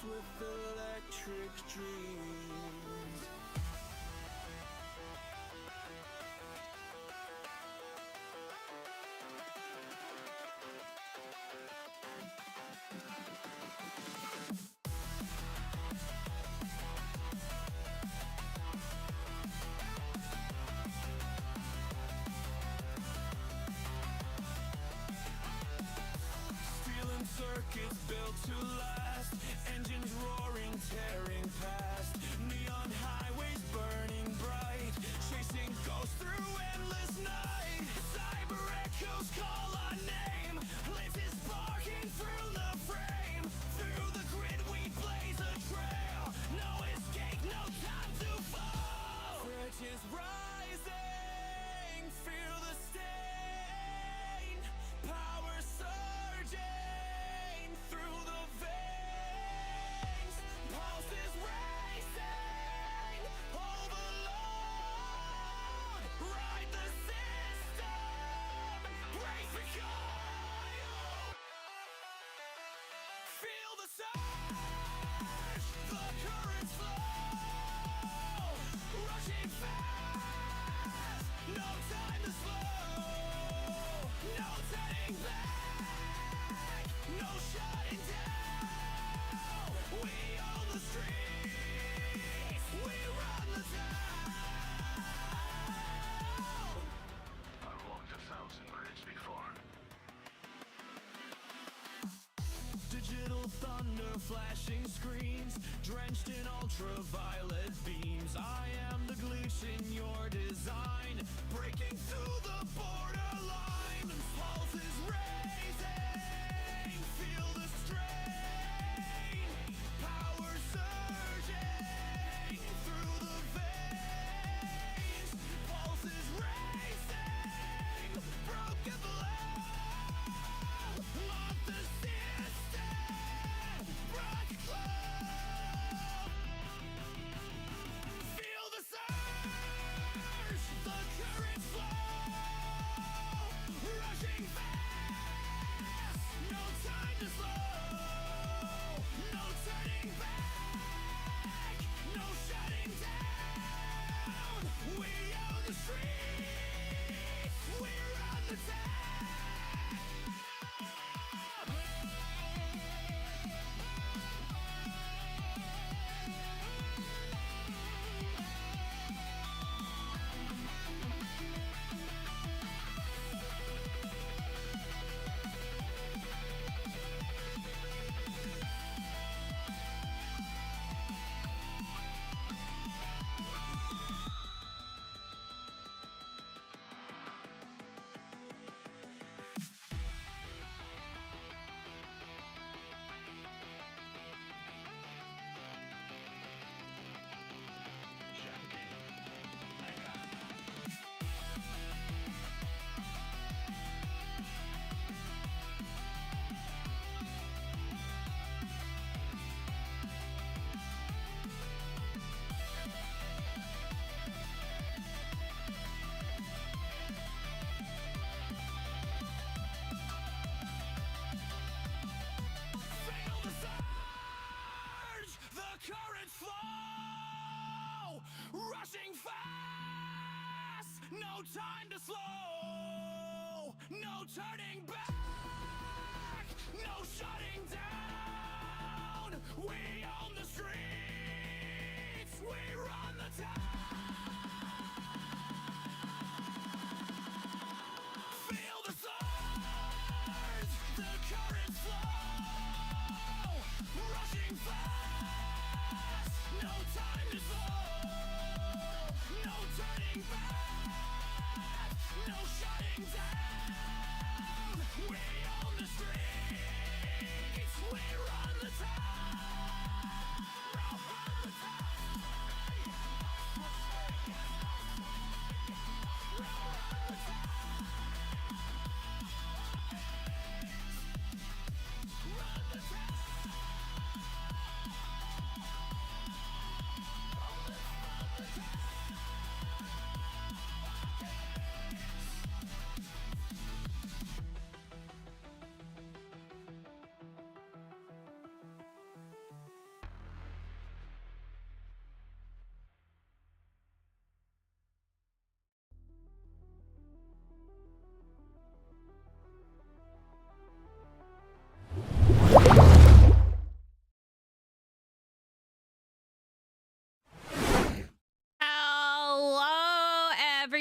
with electric dreams. Circuits built to last, engines roaring, tearing past, neon highways burning bright, chasing ghosts through endless night. Cyber echoes call our name, lenses sparking through the frame. Through the grid we blaze a trail, no escape, no time to fall. Bridges rising, feel the stain, power surging through the veins, pulses racing, overload, ride the system, brace for coil. Feel the surge, the currents flow, rushing fast, no time to slow, no turning back, no shutting down. We own the streets, we run the town. I've walked 1,000 grids before. Digital thunder, flashing screens, drenched in ultraviolet beams. I am the glitch in your design, breaking through the borderline. Pulses raising, feel the strain, power surging through the veins. Pulses racing, broken below, off the system, rock glow. Feel the surge, the currents flow, rushing fast, no time to slow, no turning back, no shutting down. We own the streets, we run the town. Feel the surge, the currents flow, rushing fast, no time to slow, no turning back, no shutting down. We own the streets, we run the town. Feel the surge, the currents flow, rushing fast, no time to slow, no turning back, no shutting down. We own the streets, we run the town. Run the town.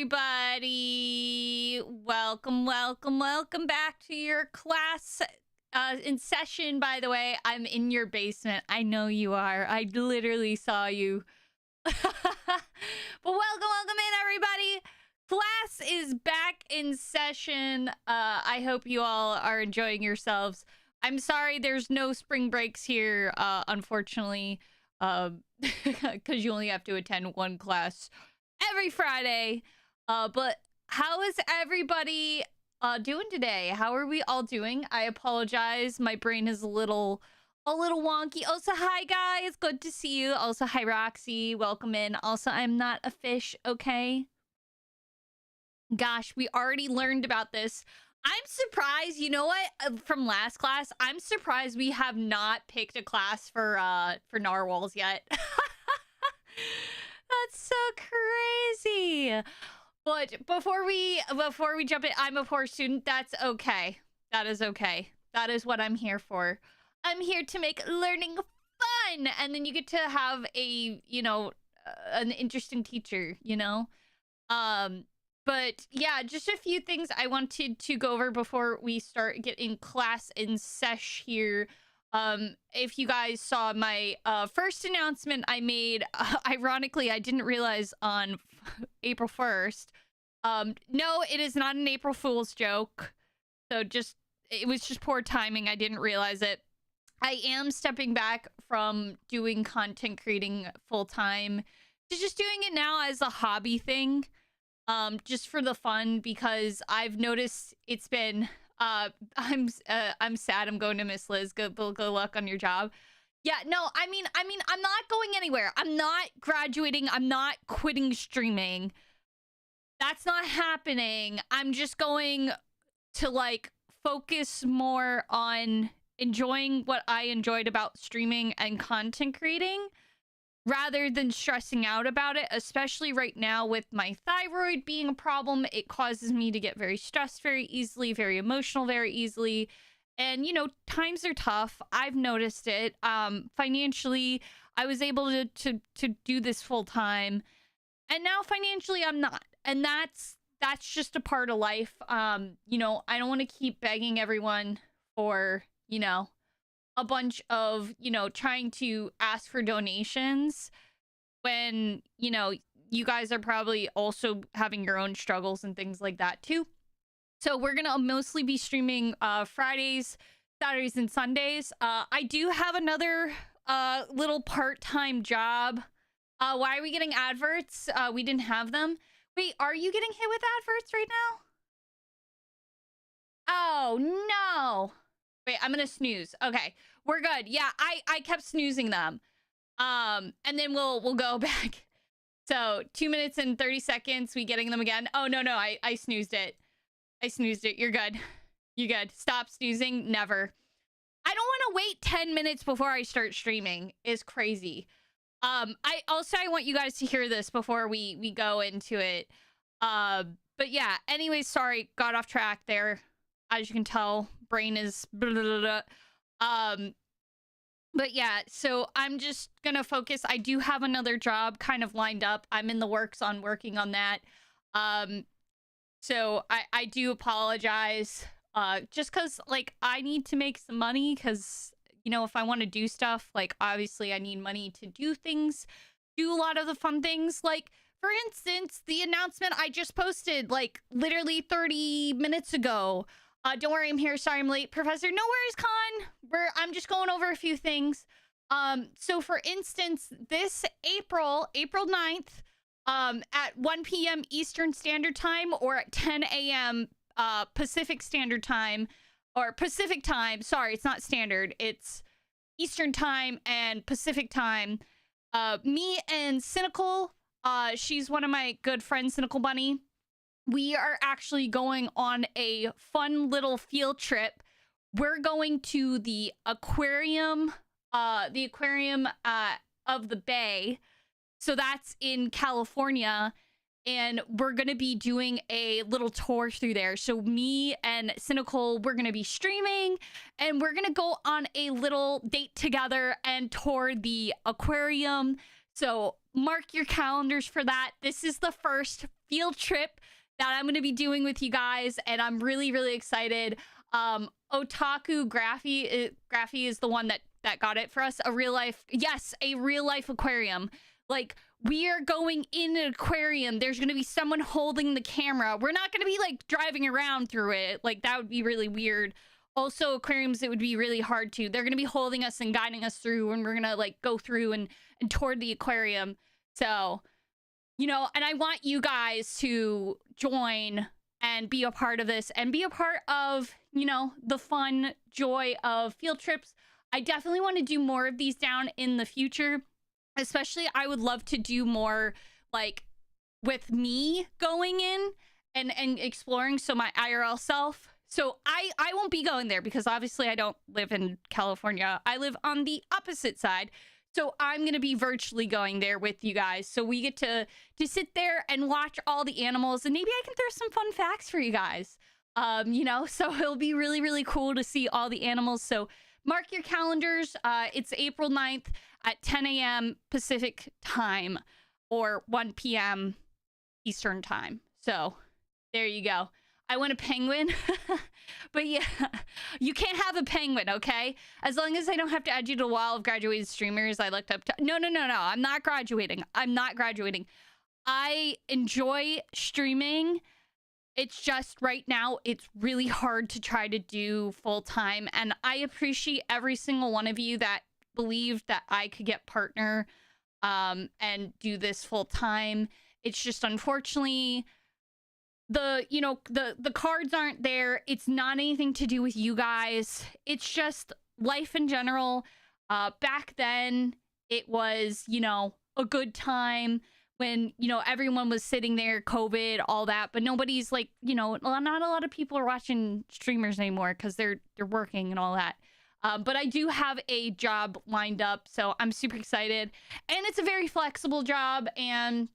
everybody. Welcome back to your class in session. By the way, I'm in your basement. I know you are. I literally saw you. But welcome in, everybody. Class is back in session. I hope you all are enjoying yourselves. I'm sorry there's no spring breaks here, unfortunately, because you only have to attend one class every Friday. But how is everybody doing today? How are we all doing? I apologize. My brain is a little wonky. Also, hi guys. Good to see you. Also, hi Roxy. Welcome in. Also, I'm not a fish, okay? Gosh, we already learned about this. I'm surprised. You know what? From last class, I'm surprised we have not picked a class for narwhals yet. That's so crazy. But before we jump in, I'm a poor student. That's okay. That is okay. That is what I'm here for. I'm here to make learning fun, and then you get to have a, an interesting teacher, But yeah, just a few things I wanted to go over before we start getting class in sesh here. If you guys saw my first announcement I made, ironically, I didn't realize on April 1st. No, it is not an April Fool's joke. So it was just poor timing. I didn't realize it. I am stepping back from doing content creating full time to just doing it now as a hobby thing. Just for the fun, because I've noticed it's been I'm sad I'm going to Miss Liz. Good luck on your job. Yeah, no, I mean I'm not going anywhere. I'm not graduating. I'm not quitting streaming. That's not happening. I'm just going to focus more on enjoying what I enjoyed about streaming and content creating, rather than stressing out about it, especially right now with my thyroid being a problem. It causes me to get very stressed very easily, very emotional very easily. And, times are tough. I've noticed it. Financially, I was able to do this full time. And now financially, I'm not. And that's just a part of life. I don't want to keep begging everyone for, a bunch of, trying to ask for donations when, you guys are probably also having your own struggles and things like that too. So we're going to mostly be streaming Fridays, Saturdays, and Sundays. I do have another little part-time job. Why are we getting adverts? We didn't have them. Wait, are you getting hit with adverts right now? Oh, no. Wait, I'm gonna snooze. Okay, we're good. Yeah, I kept snoozing them. And then we'll go back. So 2 minutes and 30 seconds, we getting them again. Oh, no, I snoozed it. I snoozed it. You're good. You good. Stop snoozing. Never. I don't want to wait 10 minutes before I start streaming. Is crazy. I want you guys to hear this before we go into it. But yeah, anyways, sorry, got off track there. As you can tell, brain is blah, blah, blah, blah. But yeah, so I'm just gonna focus. I do have another job kind of lined up. I'm in the works on working on that. So I do apologize. Just cause I need to make some money, cause if I want to do stuff, obviously I need money to do things, do a lot of the fun things. For instance, the announcement I just posted literally 30 minutes ago. Don't worry, I'm here. Sorry I'm late, Professor. No worries, Con. I'm just going over a few things. So for instance, this April 9th, at 1 p.m. Eastern Standard Time or at 10 a.m. Pacific Standard Time, or Pacific Time. Sorry, it's not standard. It's Eastern Time and Pacific Time. Me and Cynical, she's one of my good friends, Cynical Bunny. We are actually going on a fun little field trip. We're going to the aquarium of the Bay. So that's in California. And we're going to be doing a little tour through there. So me and Cynical, we're going to be streaming. And we're going to go on a little date together and tour the aquarium. So mark your calendars for that. This is the first field trip that I'm going to be doing with you guys, and I'm really, really excited. Otaku Graphy is the one that got it for us. A real life aquarium. Like, we are going in an aquarium. There's going to be someone holding the camera. We're not going to be like driving around through it. Like, that would be really weird. Also, aquariums, it would be really hard to. They're going to be holding us and guiding us through, and we're going to like go through and toward the aquarium. So, you know, and I want you guys to join and be a part of this and be a part of, you know, the fun joy of field trips. I definitely want to do more of these down in the future. Especially, I would love to do more like with me going in and exploring. So my IRL self. So I won't be going there because obviously I don't live in California. I live on the opposite side. So I'm going to be virtually going there with you guys. So we get to sit there and watch all the animals, and maybe I can throw some fun facts for you guys. You know, so it'll be really, really cool to see all the animals. So mark your calendars. It's April 9th at 10 a.m. Pacific time or 1 p.m. Eastern time. So there you go. I want a penguin. But yeah, you can't have a penguin, okay? As long as I don't have to add you to the wall of graduated streamers. I looked up to... No. I'm not graduating. I enjoy streaming. It's just right now, it's really hard to try to do full time. And I appreciate every single one of you that believed that I could get partner and do this full time. It's just unfortunately the cards aren't there. It's not anything to do with you guys. It's just life in general. Back then it was, you know, a good time when, you know, everyone was sitting there, COVID, all that, but nobody's like, you know, not a lot of people are watching streamers anymore because they're working and all that. But I do have a job lined up, so I'm super excited. And it's a very flexible job, and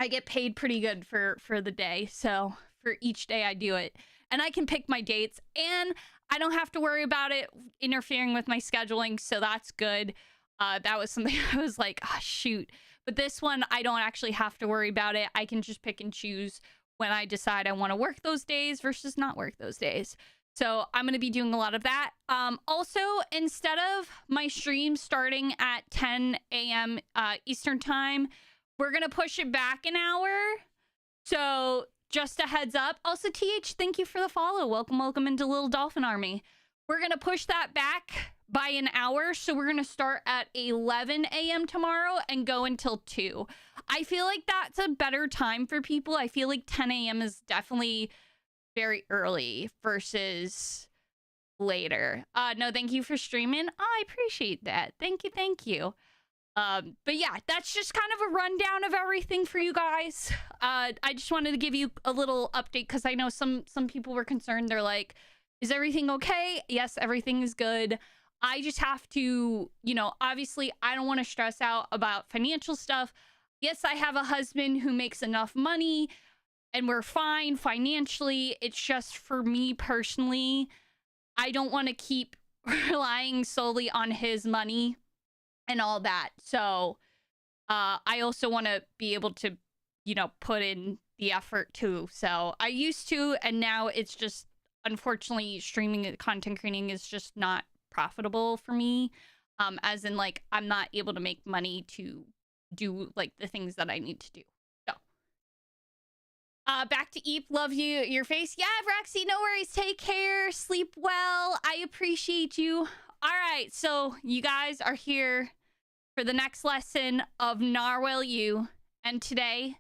I get paid pretty good for the day. So for each day I do it, and I can pick my dates, and I don't have to worry about it interfering with my scheduling. So that's good. That was something I was like, oh, shoot. But this one, I don't actually have to worry about it. I can just pick and choose when I decide I want to work those days versus not work those days. So I'm going to be doing a lot of that. Also, instead of my stream starting at 10 a.m. Eastern time, we're going to push it back an hour. So just a heads up. Also, TH, thank you for the follow. Welcome into Little Dolphin Army. We're going to push that back by an hour. So we're going to start at 11 a.m. tomorrow and go until 2. I feel like that's a better time for people. I feel like 10 a.m. is definitely very early versus later. No, thank you for streaming. I appreciate that. Thank you. But yeah, that's just kind of a rundown of everything for you guys. I just wanted to give you a little update because I know some people were concerned. They're like, is everything okay? Yes, everything is good. I just have to, you know, obviously I don't want to stress out about financial stuff. Yes, I have a husband who makes enough money and we're fine financially. It's just for me personally, I don't want to keep relying solely on his money and all that. So I also want to be able to, you know, put in the effort too. So I used to, and now it's just, unfortunately, streaming and content creating is just not profitable for me. As in, like, I'm not able to make money to do, like, the things that I need to do. So back to Eep, love you, your face. Yeah, Roxy, no worries. Take care. Sleep well. I appreciate you. All right, so you guys are here for the next lesson of Narwhale-U, and today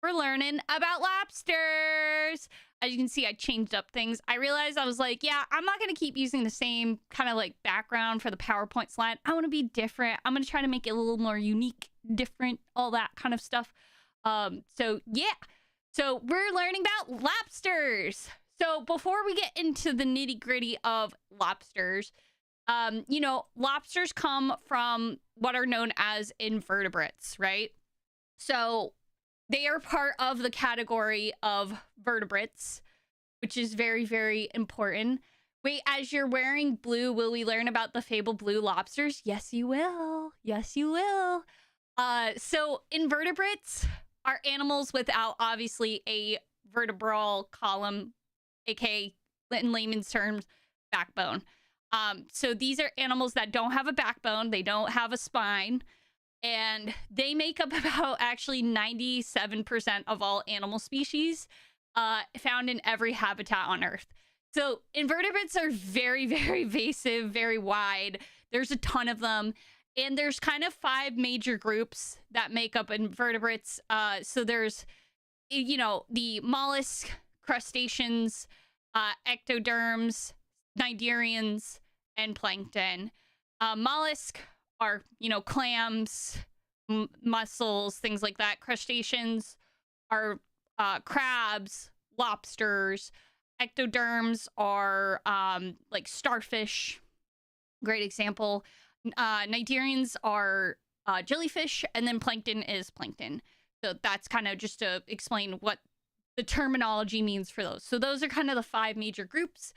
we're learning about lobsters. As you can see, I changed up things. I realized I was like, yeah, I'm not going to keep using the same kind of like background for the PowerPoint slide. I want to be different. I'm going to try to make it a little more unique, different, all that kind of stuff. So yeah. So we're learning about lobsters. So before we get into the nitty gritty of lobsters, you know, lobsters come from what are known as invertebrates, right? So they are part of the category of vertebrates, which is very, very important. Wait, as you're wearing blue, will we learn about the fabled blue lobsters? Yes, you will. Yes, you will. So invertebrates are animals without obviously a vertebral column, aka in layman's terms, backbone. So these are animals that don't have a backbone, they don't have a spine, and they make up about actually 97% of all animal species found in every habitat on Earth. So invertebrates are very, very invasive, very wide. There's a ton of them. And there's kind of 5 major groups that make up invertebrates. So there's, you know, the mollusk, crustaceans, ectoderms, cnidarians, and plankton. Mollusk are, you know, clams, mussels, things like that. Crustaceans are crabs, lobsters. Ectoderms are like starfish, great example. Cnidarians are jellyfish, and then plankton is plankton. So that's kind of just to explain what the terminology means for those. So those are kind of the 5 major groups.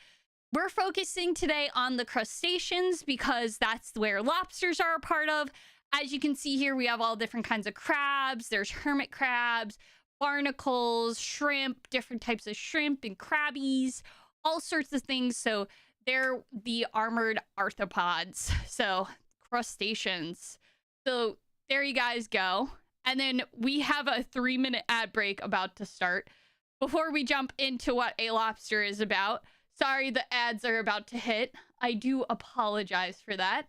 We're focusing today on the crustaceans because that's where lobsters are a part of. As you can see here, we have all different kinds of crabs. There's hermit crabs, barnacles, shrimp, different types of shrimp and crabbies, all sorts of things. So they're the armored arthropods. So crustaceans. So there you guys go. And then we have a 3-minute ad break about to start. Before we jump into what a lobster is about, sorry the ads are about to hit. I do apologize for that.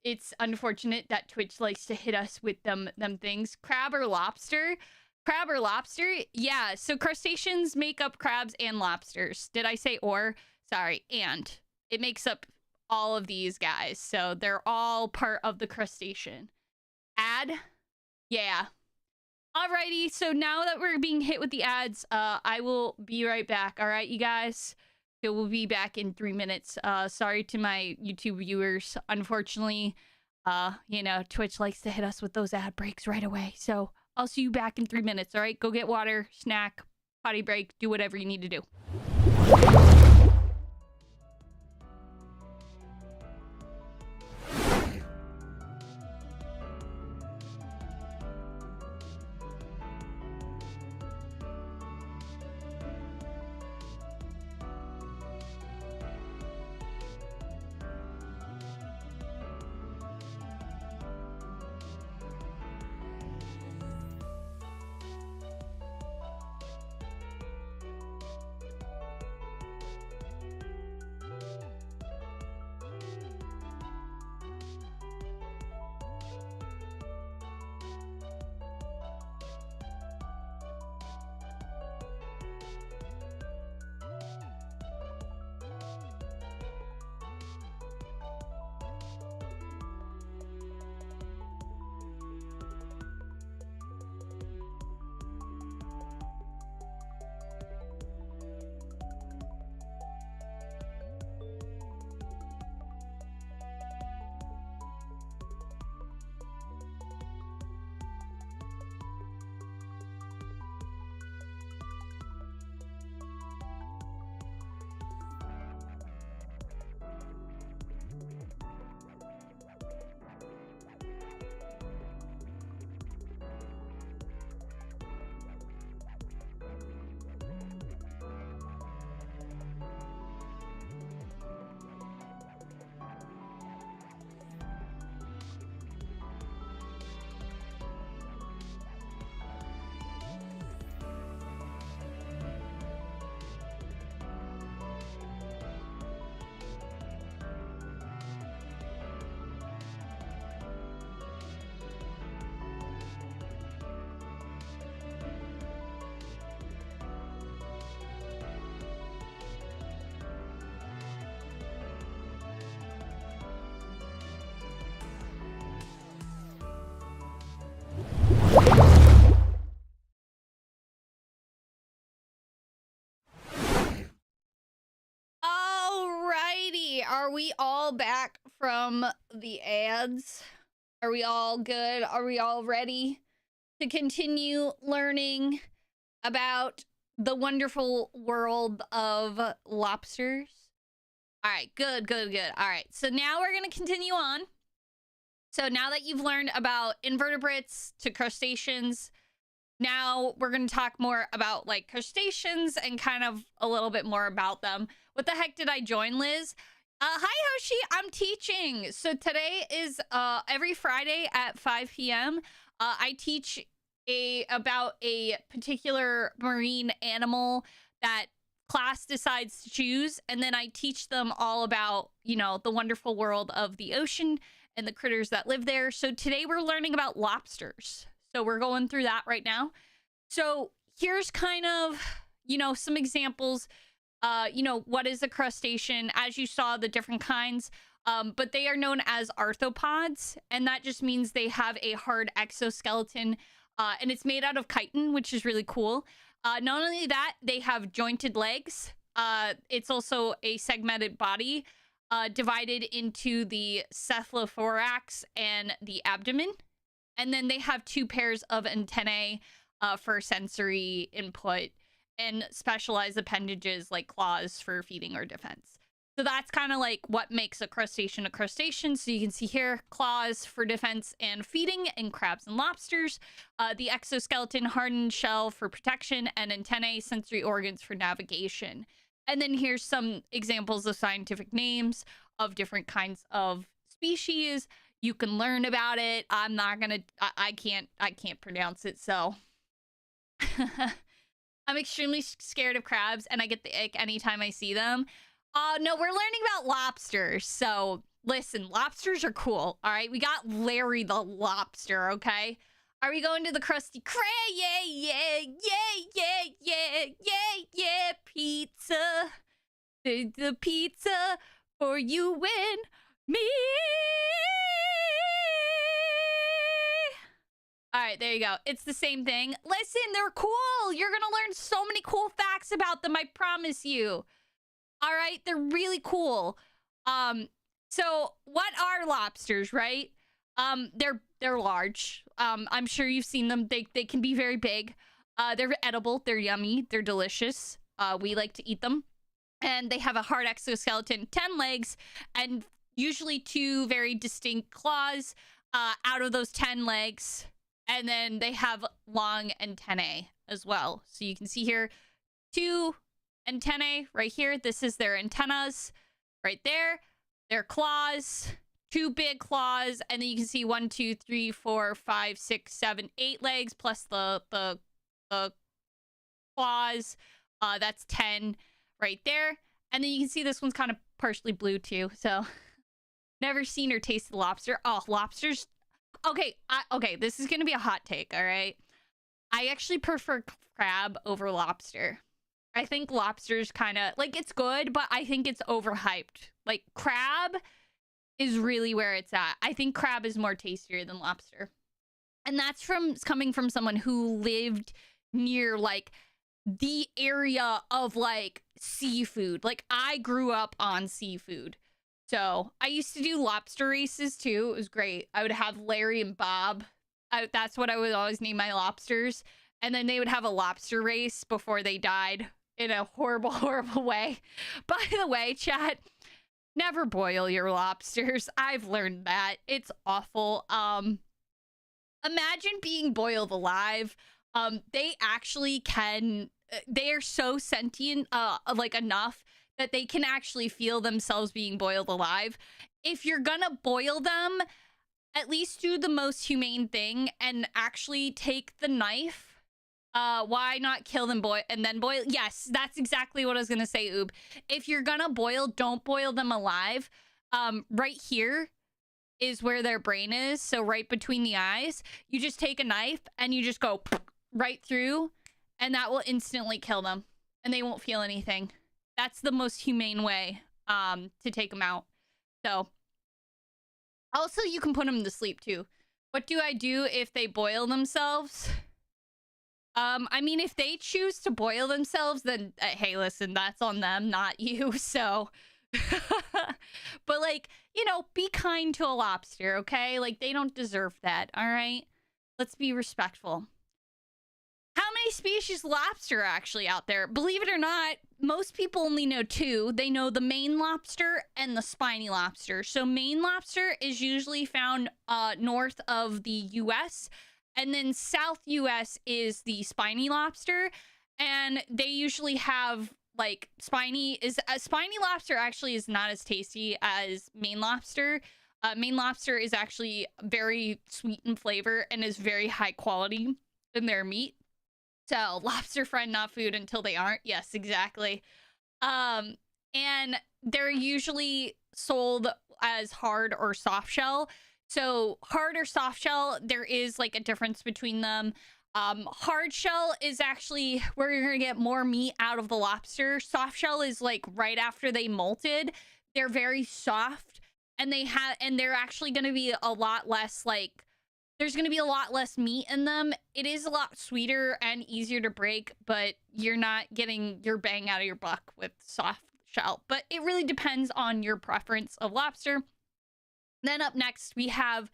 It's unfortunate that Twitch likes to hit us with them things. Crab or lobster? Crab or lobster? Yeah, so crustaceans make up crabs and lobsters. Did I say or? Sorry, and. It makes up all of these guys. So they're all part of the crustacean. Ad? Yeah. Alrighty, so now that we're being hit with the ads, I will be right back. All right, you guys? So we'll be back in 3 minutes. Sorry to my YouTube viewers. Unfortunately, you know, Twitch likes to hit us with those ad breaks right away. So I'll see you back in 3 minutes, all right? Go get water, snack, potty break, do whatever you need to do. Alrighty, are we all back from the ads? Are we all good? Are we all ready to continue learning about the wonderful world of lobsters? All right, good. All right, so now we're going to continue on. So now that you've learned about invertebrates to crustaceans, Now we're going to talk more about like crustaceans and kind of a little bit more about them. What the heck did I join, Liz? Hi, Hoshi. I'm teaching. So today is every Friday at 5 p.m. I teach about a particular marine animal that class decides to choose, and then I teach them all about, you know, the wonderful world of the ocean and the critters that live there. So today we're learning about lobsters. So we're going through that right now. So here's kind of, you know, some examples. You know, what is a crustacean? As you saw, the different kinds. But they are known as arthropods, and that just means they have a hard exoskeleton, and it's made out of chitin, which is really cool. Not only that, they have jointed legs. It's also a segmented body, divided into the cephalothorax and the abdomen. And then they have 2 pairs of antennae for sensory input and specialized appendages like claws for feeding or defense. So that's kind of like what makes a crustacean a crustacean. So you can see here, claws for defense and feeding in crabs and lobsters. The exoskeleton, hardened shell for protection, and antennae, sensory organs for navigation. And then here's some examples of scientific names of different kinds of species. You can learn about it. I'm not gonna, I can't pronounce it, so. I'm extremely scared of crabs, and I get the ick anytime I see them. No, we're learning about lobsters. So listen, lobsters are cool. All right, we got Larry the lobster. Okay, are we going to the Krusty Krab? Yeah, pizza. The pizza for you and me. All right, there you go. It's the same thing. Listen, they're cool. You're gonna learn so many cool facts about them, I promise you. All right, they're really cool. So what are lobsters, right? They're large. I'm sure you've seen them. They can be very big. They're edible. They're yummy. They're delicious. We like to eat them. And they have a hard exoskeleton, 10 legs, and usually 2 very distinct claws out of those 10 legs. And then they have long antennae as well. So you can see here 2 antennae right here. This is their antennas right there. Their claws, 2 big claws, and then you can see 1, 2, 3, 4, 5, 6, 7, 8 legs plus the claws. That's 10 right there. And then you can see this one's kind of partially blue too. So never seen or tasted lobster. Oh, lobsters. Okay, okay, this is gonna be a hot take, all right? I actually prefer crab over lobster. I think lobster's kind of, like, it's good, but I think it's overhyped. Like, crab is really where it's at. I think crab is more tastier than lobster. And that's coming from someone who lived near, like, the area of, like, seafood. Like, I grew up on seafood. So I used to do lobster races too. It was great. I would have Larry and Bob. That's what I would always name my lobsters. And then they would have a lobster race before they died in a horrible, horrible way. By the way, chat, never boil your lobsters. I've learned that. It's awful. Imagine being boiled alive. They actually can, they are so sentient, like enough that they can actually feel themselves being boiled alive. If you're gonna boil them, at least do the most humane thing and actually take the knife. Why not kill them and then boil? Yes, that's exactly what I was gonna say, Oob. If you're gonna boil, don't boil them alive. Right here is where their brain is, so right between the eyes. You just take a knife and you just go right through, and that will instantly kill them, and they won't feel anything. That's the most humane way to take them out. So, also you can put them to sleep too. What do I do if they boil themselves? I mean, if they choose to boil themselves, then hey, listen, that's on them, not you. So, but like, you know, be kind to a lobster, okay? Like, they don't deserve that. All right, let's be respectful. How many species of lobster are actually out there? Believe it or not, most people only know 2. They know the Maine lobster and the spiny lobster. So Maine lobster is usually found north of the US, And then South US is the spiny lobster, and they usually have like spiny lobster actually is not as tasty as Maine lobster. Maine lobster is actually very sweet in flavor and is very high quality in their meat. So lobster friend, not food until they aren't. Yes, exactly. And they're usually sold as hard or soft shell. So hard or soft shell, there is like a difference between them. Hard shell is actually where you're gonna get more meat out of the lobster. Soft shell is like right after they molted. They're very soft, and they're actually gonna be a lot less like, there's gonna be a lot less meat in them. It is a lot sweeter and easier to break, but you're not getting your bang out of your buck with soft shell. But it really depends on your preference of lobster. Then up next, we have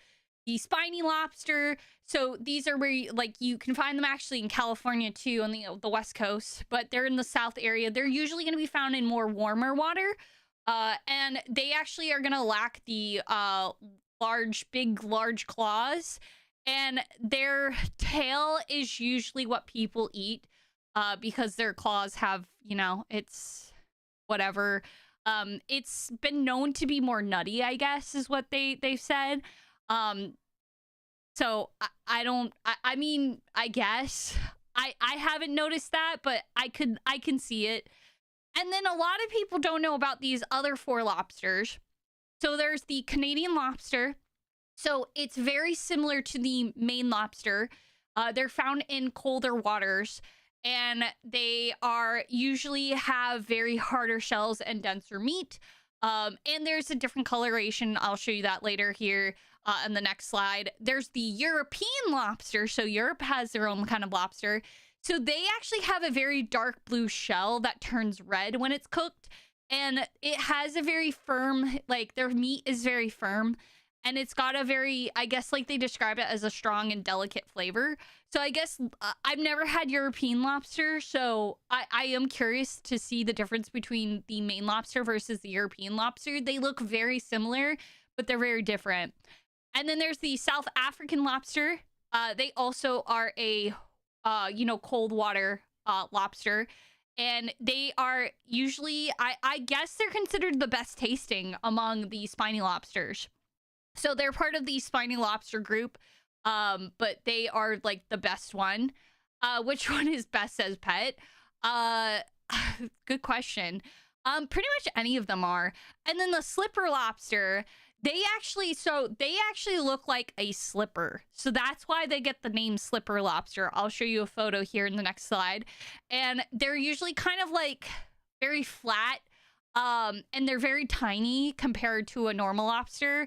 the spiny lobster. So these are where you can find them actually in California too, on the West Coast, but they're in the South area. They're usually going to be found in more warmer water. And they actually are going to lack the large claws. And their tail is usually what people eat because their claws have, it's whatever. It's been known to be more nutty, I guess, is what they've said. So I mean, I guess I haven't noticed that, but I can see it. And then a lot of people don't know about these other 4 lobsters. So there's the Canadian lobster. So it's very similar to the Maine lobster. They're found in colder waters, and they are usually have very harder shells and denser meat. And there's a different coloration. I'll show you that later here in the next slide. There's the European lobster. So Europe has their own kind of lobster. So they actually have a very dark blue shell that turns red when it's cooked. And it has a very firm, like their meat is very firm. And it's got a very, I guess, like they describe it as a strong and delicate flavor. So I guess I've never had European lobster. So I am curious to see the difference between the Maine lobster versus the European lobster. They look very similar, but they're very different. And then there's the South African lobster. They also are a, cold water lobster. And they are usually, I guess they're considered the best tasting among the spiny lobsters. So they're part of the spiny lobster group, but they are like the best one. Which one is best as pet? Good question. Pretty much any of them are. And then the slipper lobster, they actually look like a slipper. So that's why they get the name slipper lobster. I'll show you a photo here in the next slide. And they're usually kind of like very flat, and they're very tiny compared to a normal lobster.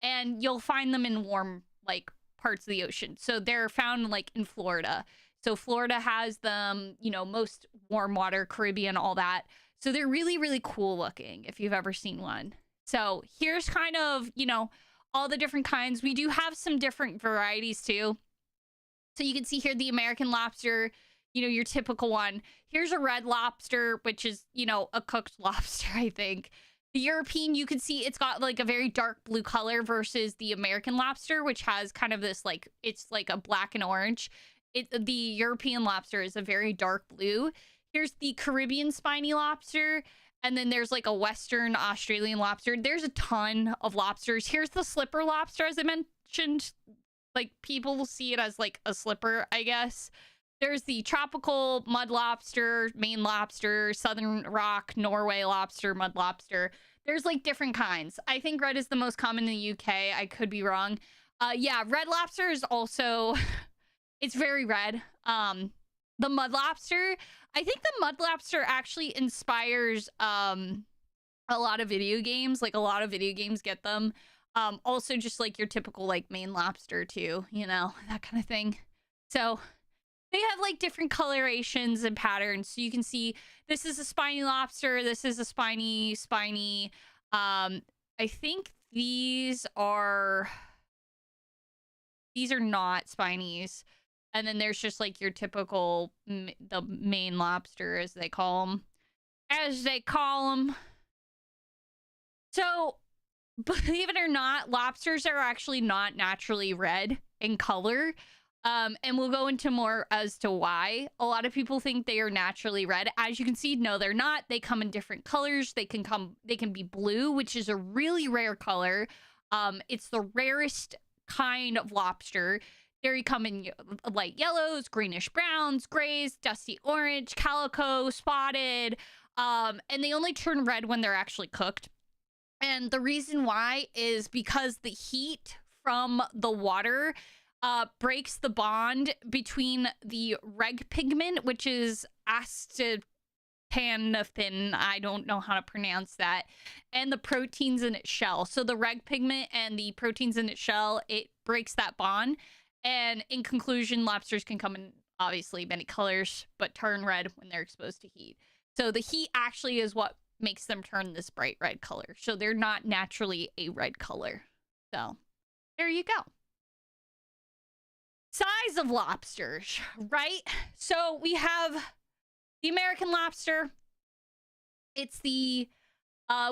And you'll find them in warm, like, parts of the ocean. So they're found, like, in Florida. So Florida has them, most warm water, Caribbean, all that. So they're really, really cool looking if you've ever seen one. So here's kind of, all the different kinds. We do have some different varieties, too. So you can see here the American lobster, your typical one. Here's a red lobster, which is, a cooked lobster, I think. The European, you can see it's got like a very dark blue color versus the American lobster, which has kind of this like, it's like a black and orange. The European lobster is a very dark blue. Here's the Caribbean spiny lobster. And then there's like a Western Australian lobster. There's a ton of lobsters. Here's the slipper lobster, as I mentioned. Like people will see it as like a slipper, I guess. There's the tropical mud lobster, Maine lobster, Southern rock, Norway lobster, mud lobster. There's like different kinds. I think red is the most common in the UK. I could be wrong. Yeah, red lobster is also, it's very red. The mud lobster, I think the mud lobster actually inspires a lot of video games. Like a lot of video games get them. Also just like your typical like Maine lobster too, that kind of thing. So they have like different colorations and patterns. So you can see this is a spiny lobster. This is a spiny. I think these are not spinies. And then there's just like your typical, the Maine lobster as they call them. So believe it or not, lobsters are actually not naturally red in color. And we'll go into more as to why. A lot of people think they are naturally red. As you can see, no, they're not. They come in different colors. They can be blue, which is a really rare color. It's the rarest kind of lobster. They come in light yellows, greenish browns, grays, dusty orange, calico, spotted, and they only turn red when they're actually cooked. And the reason why is because the heat from the water breaks the bond between the reg pigment, which is acetophenophin, I don't know how to pronounce that, and the proteins in its shell. So the reg pigment and the proteins in its shell, it breaks that bond. And in conclusion, lobsters can come in obviously many colors, but turn red when they're exposed to heat. So the heat actually is what makes them turn this bright red color. So they're not naturally a red color. So there you go. Size of lobsters, right? So we have the American lobster. It's the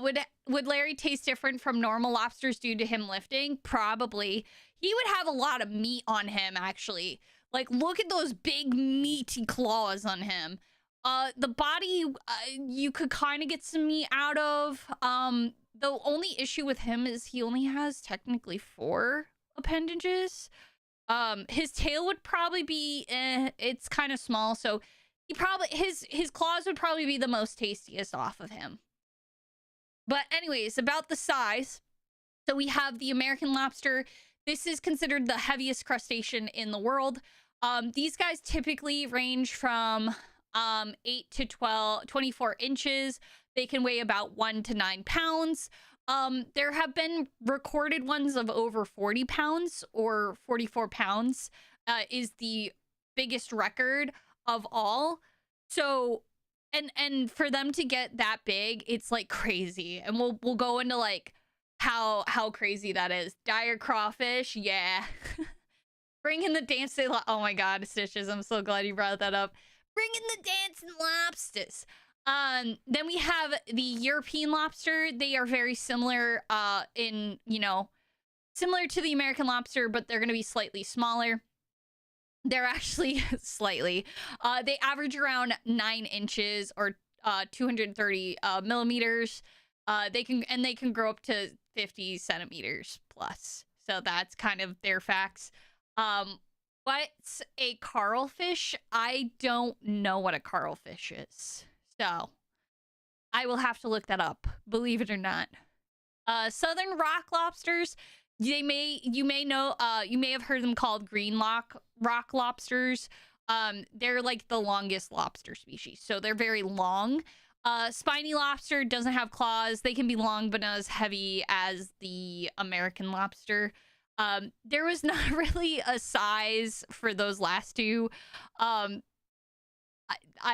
would Larry taste different from normal lobsters due to him lifting? Probably. He would have a lot of meat on him, actually. Like, look at those big meaty claws on him. The body, you could kind of get some meat out of. The only issue with him is he only has technically 4 appendages. His tail would probably be, it's kind of small, so he probably, his claws would probably be the most tastiest off of him. But anyways, about the size. So we have the American lobster. This is considered the heaviest crustacean in the world. These guys typically range from 8 to 24 inches. They can weigh about 1 to 9 pounds. There have been recorded ones of over 40 pounds or 44 pounds is the biggest record of all. So, and for them to get that big, it's like crazy. And we'll go into like how crazy that is. Dire crawfish, yeah. Bring in the dancing, oh my god, Stitches, I'm so glad you brought that up. Bring in the dancing lobsters. Then we have the European lobster. They are very similar in, you know, similar to the American lobster, but they're going to be slightly smaller. They're actually slightly. They average around 9 inches or 230 millimeters. They can grow up to 50 centimeters plus. So that's kind of their facts. What's a carlfish? I don't know what a carlfish is. So I will have to look that up, believe it or not. Southern rock lobsters, you may have heard them called green rock lobsters. They're like the longest lobster species, so they're very long. Spiny lobster doesn't have claws. They can be long but not as heavy as the American lobster. There was not really a size for those last two. I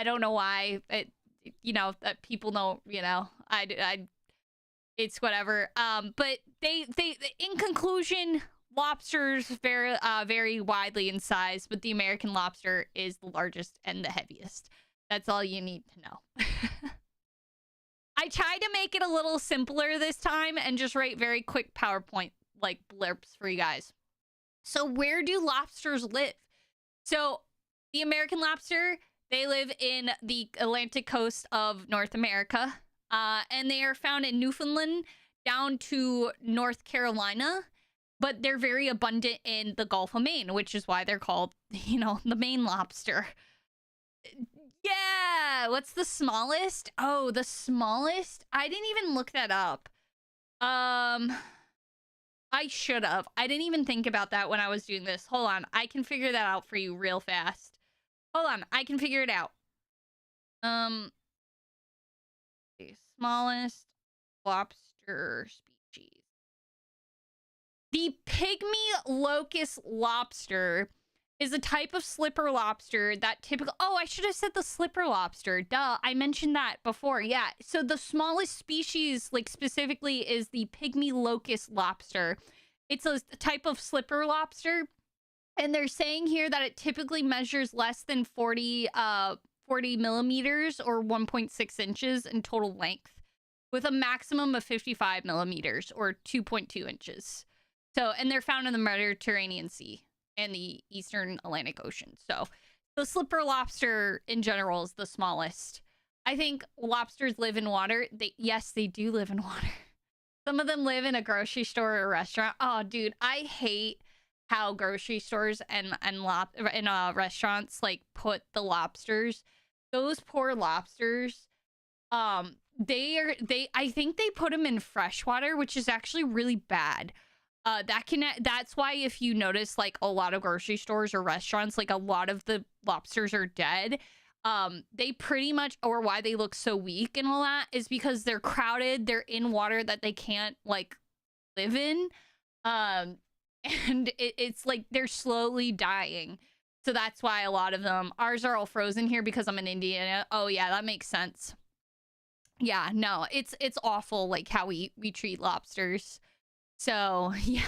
don't know why. You know, that people don't, you know, it's whatever. But they in conclusion, lobsters vary widely in size, but the American lobster is the largest and the heaviest. That's all you need to know. I tried to make it a little simpler this time and just write very quick PowerPoint like blurbs for you guys. So where do lobsters live? So the American lobster, they live in the Atlantic coast of North America, and they are found in Newfoundland down to North Carolina, but they're very abundant in the Gulf of Maine, which is why they're called, you know, the Maine lobster. Yeah, what's the smallest? Oh, the smallest? I didn't even look that up. I should have. I didn't even think about that when I was doing this. Hold on, I can figure that out for you real fast. Hold on, I can figure it out. The smallest lobster species. The pygmy locust lobster is a type of slipper lobster that typical. Oh, I should have said the slipper lobster. Duh, I mentioned that before. Yeah, so the smallest species, like specifically, is the pygmy locust lobster. It's a type of slipper lobster. And they're saying here that it typically measures less than 40 millimeters or 1.6 inches in total length, with a maximum of 55 millimeters or 2.2 inches. So, and they're found in the Mediterranean Sea and the eastern Atlantic Ocean. So the slipper lobster in general is the smallest. I think lobsters live in water. Yes, they do live in water. Some of them live in a grocery store or a restaurant. Oh, dude, I hate how grocery stores and restaurants like put the lobsters. Those poor lobsters. I think they put them in fresh water, which is actually really bad. That's why if you notice like a lot of grocery stores or restaurants, like a lot of the lobsters are dead. They pretty much, or why they look so weak and all that is because they're crowded. They're in water that they can't like live in. And it's like they're slowly dying. So that's why a lot of them, ours are all frozen here because I'm in Indiana. Oh yeah, that makes sense. Yeah, no, it's awful like how we treat lobsters. So yeah.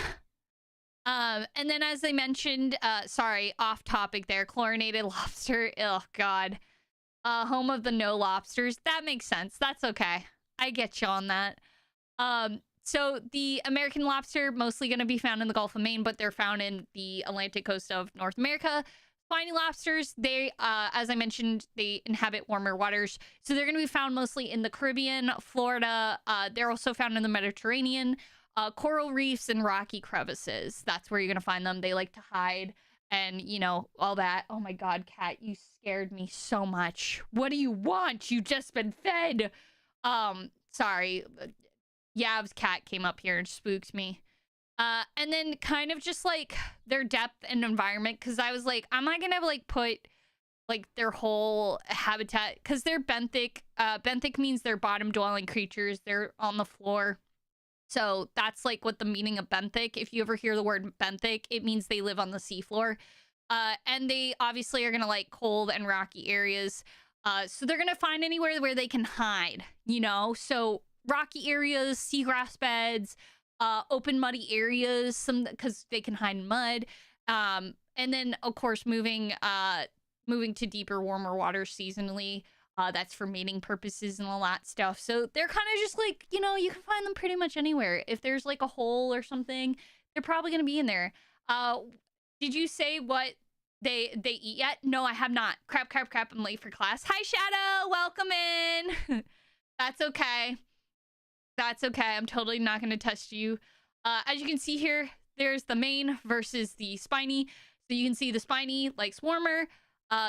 And then as I mentioned, sorry, off topic there, chlorinated lobster. Oh god. Home of the no lobsters. That makes sense. That's okay. I get you on that. So the American lobster mostly going to be found in the Gulf of Maine, but they're found in the Atlantic coast of North America. Spiny lobsters, they, as I mentioned, they inhabit warmer waters. So they're going to be found mostly in the Caribbean, Florida. They're also found in the Mediterranean, coral reefs, and rocky crevices. That's where you're going to find them. They like to hide and, you know, all that. Oh my God, Cat, you scared me so much. What do you want? You've just been fed. Sorry. Yav's cat came up here and spooked me. And then kind of just like their depth and environment, because I was like, I'm not gonna like put like their whole habitat, because they're benthic. Benthic means they're bottom dwelling creatures. They're on the floor. So that's like what the meaning of benthic. If you ever hear the word benthic, it means they live on the seafloor. And they obviously are gonna like cold and rocky areas. So they're gonna find anywhere where they can hide, you know? So rocky areas, seagrass beds, open muddy areas, some because they can hide in mud. And then of course moving to deeper, warmer waters seasonally. That's for mating purposes and all that stuff. So they're kind of just like, you know, you can find them pretty much anywhere. If there's like a hole or something, they're probably gonna be in there. Did you say what they eat yet? No, I have not. Crap, I'm late for class. Hi Shadow, welcome in. That's okay. That's okay. I'm totally not going to test you. As you can see here, there's the Maine versus the spiny. So you can see the spiny likes warmer.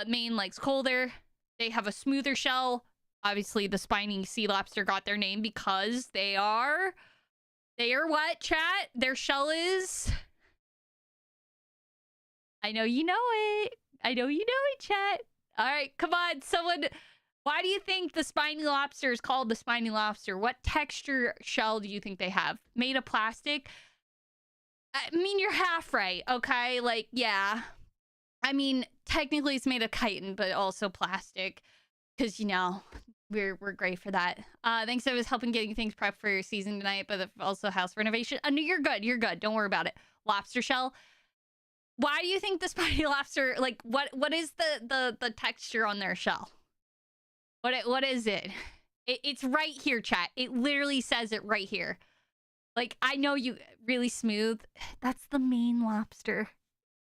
Maine likes colder. They have a smoother shell. Obviously, the spiny sea lobster got their name because they are what, chat? Their shell is... I know you know it. I know you know it, chat. All right, come on. Someone... Why do you think the spiny lobster is called the spiny lobster? What texture shell do you think they have? Made of plastic? I mean, you're half right, okay? Like, yeah. I mean, technically it's made of chitin, but also plastic. Because, you know, we're great for that. Thanks, I was helping getting things prepped for your season tonight, but also house renovation. No, you're good. Don't worry about it. Lobster shell. Why do you think the spiny lobster, like, what is the texture on their shell? What is it? It's right here, chat. It literally says it right here. Like, I know you... Really smooth. That's the Maine lobster.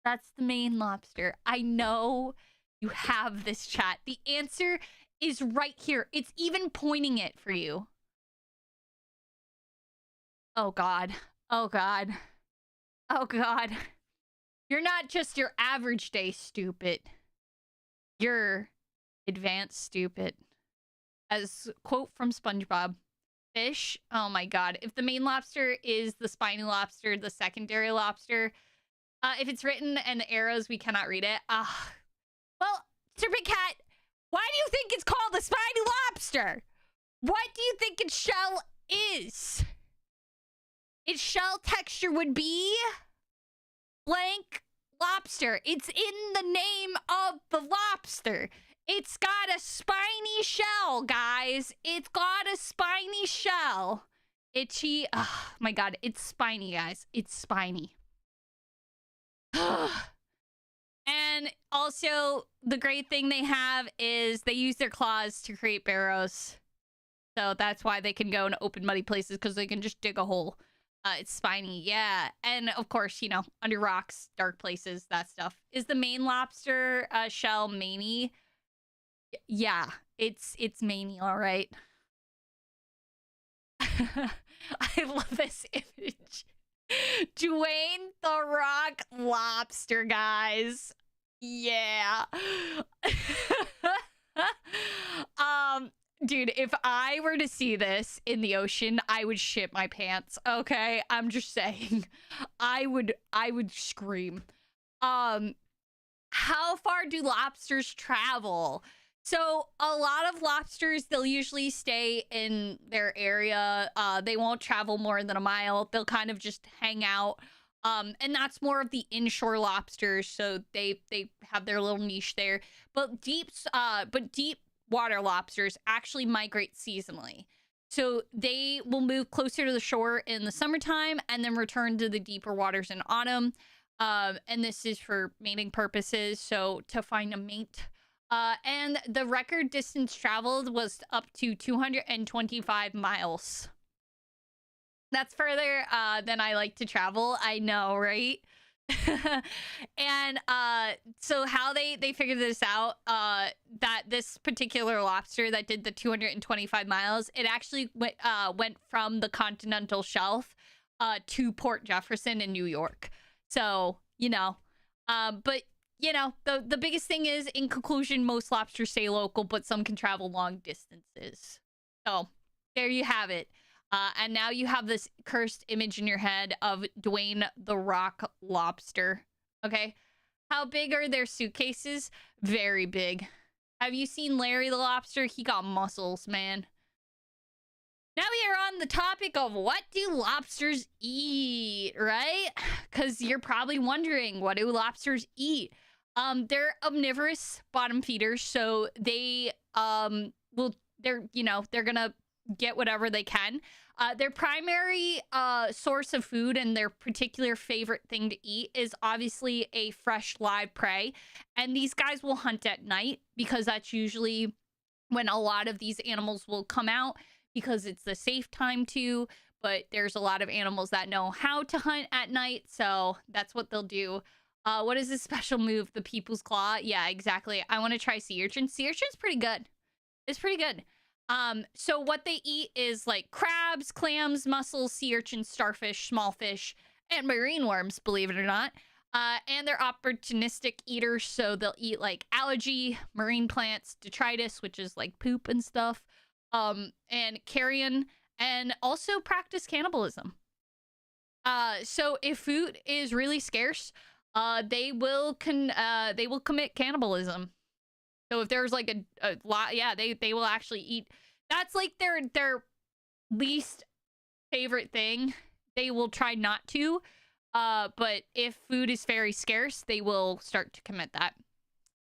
That's the Maine lobster. I know you have this, chat. The answer is right here. It's even pointing it for you. Oh, God. Oh, God. Oh, God. You're not just your average day stupid. You're... advanced stupid. As quote from SpongeBob, fish, oh my God, if the Maine lobster is the spiny lobster, the secondary lobster, if it's written and the arrows, we cannot read it. Well, Serpent Cat, why do you think it's called the spiny lobster? What do you think its shell is? Its shell texture would be blank lobster. It's in the name of the lobster. It's got a spiny shell, guys. It's got a spiny shell. Itchy. Oh my God. It's spiny, guys. It's spiny. And also, the great thing they have is they use their claws to create burrows. So that's why they can go in open, muddy places, because they can just dig a hole. It's spiny, yeah. And of course, you know, under rocks, dark places, that stuff. Is the Maine lobster shell maney? Yeah, it's maney, all right. I love this image. Dwayne the Rock Lobster, guys. Yeah. um, dude, if I were to see this in the ocean, I would shit my pants. Okay, I'm just saying. I would scream. Um, how far do lobsters travel? So a lot of lobsters, they'll usually stay in their area. They won't travel more than a mile. They'll kind of just hang out. And that's more of the inshore lobsters. So they have their little niche there. But deep water lobsters actually migrate seasonally. So they will move closer to the shore in the summertime and then return to the deeper waters in autumn. And this is for mating purposes. So to find a mate. And the record distance traveled was up to 225 miles. That's further than I like to travel. I know, right? And so how they figured this out, that this particular lobster that did the 225 miles, it actually went from the continental shelf to Port Jefferson in New York. So, you know, but you know, the biggest thing is, in conclusion, most lobsters stay local, but some can travel long distances. So there you have it. And now you have this cursed image in your head of Dwayne the Rock Lobster. Okay. How big are their suitcases? Very big. Have you seen Larry the Lobster? He got muscles, man. Now we are on the topic of what do lobsters eat, right? Because you're probably wondering, what do lobsters eat? They're omnivorous bottom feeders, so they're gonna get whatever they can. Their primary source of food and their particular favorite thing to eat is obviously a fresh live prey. And these guys will hunt at night because that's usually when a lot of these animals will come out, because it's the safe time to. But there's a lot of animals that know how to hunt at night, so that's what they'll do. What is this special move? The People's Claw? Yeah, exactly. I want to try sea urchin. Sea urchin's pretty good. It's pretty good. So what they eat is like crabs, clams, mussels, sea urchins, starfish, small fish, and marine worms, believe it or not. And they're opportunistic eaters, so they'll eat like algae, marine plants, detritus, which is like poop and stuff, and carrion, and also practice cannibalism. So if food is really scarce, they will commit cannibalism. So if there's like a lot, yeah, they will actually eat. That's like their least favorite thing. They will try not to. But if food is very scarce, they will start to commit that.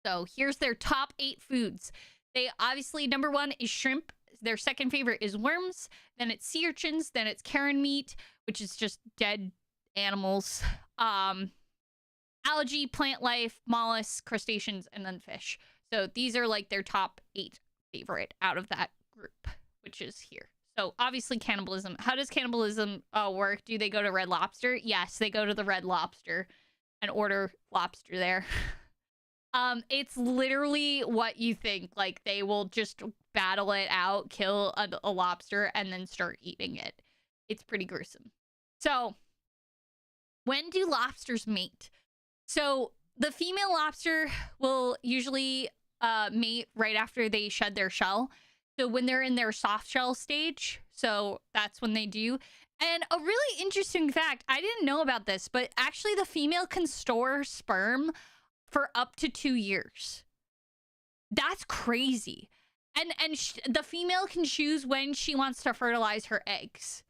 So here's their top 8 foods. They obviously, number 1 is shrimp. Their second favorite is worms. Then it's sea urchins. Then it's carrion meat, which is just dead animals. Algae, plant life, mollusks, crustaceans, and then fish. So these are like their top 8 favorite out of that group, which is here. So obviously cannibalism. How does cannibalism work? Do they go to Red Lobster? Yes, they go to the Red Lobster and order lobster there. It's literally what you think. Like, they will just battle it out, kill a lobster, and then start eating it. It's pretty gruesome. So when do lobsters mate? So the female lobster will usually mate right after they shed their shell. So when they're in their soft shell stage, so that's when they do. And a really interesting fact, I didn't know about this, but actually the female can store sperm for up to 2 years. That's crazy. And the female can choose when she wants to fertilize her eggs.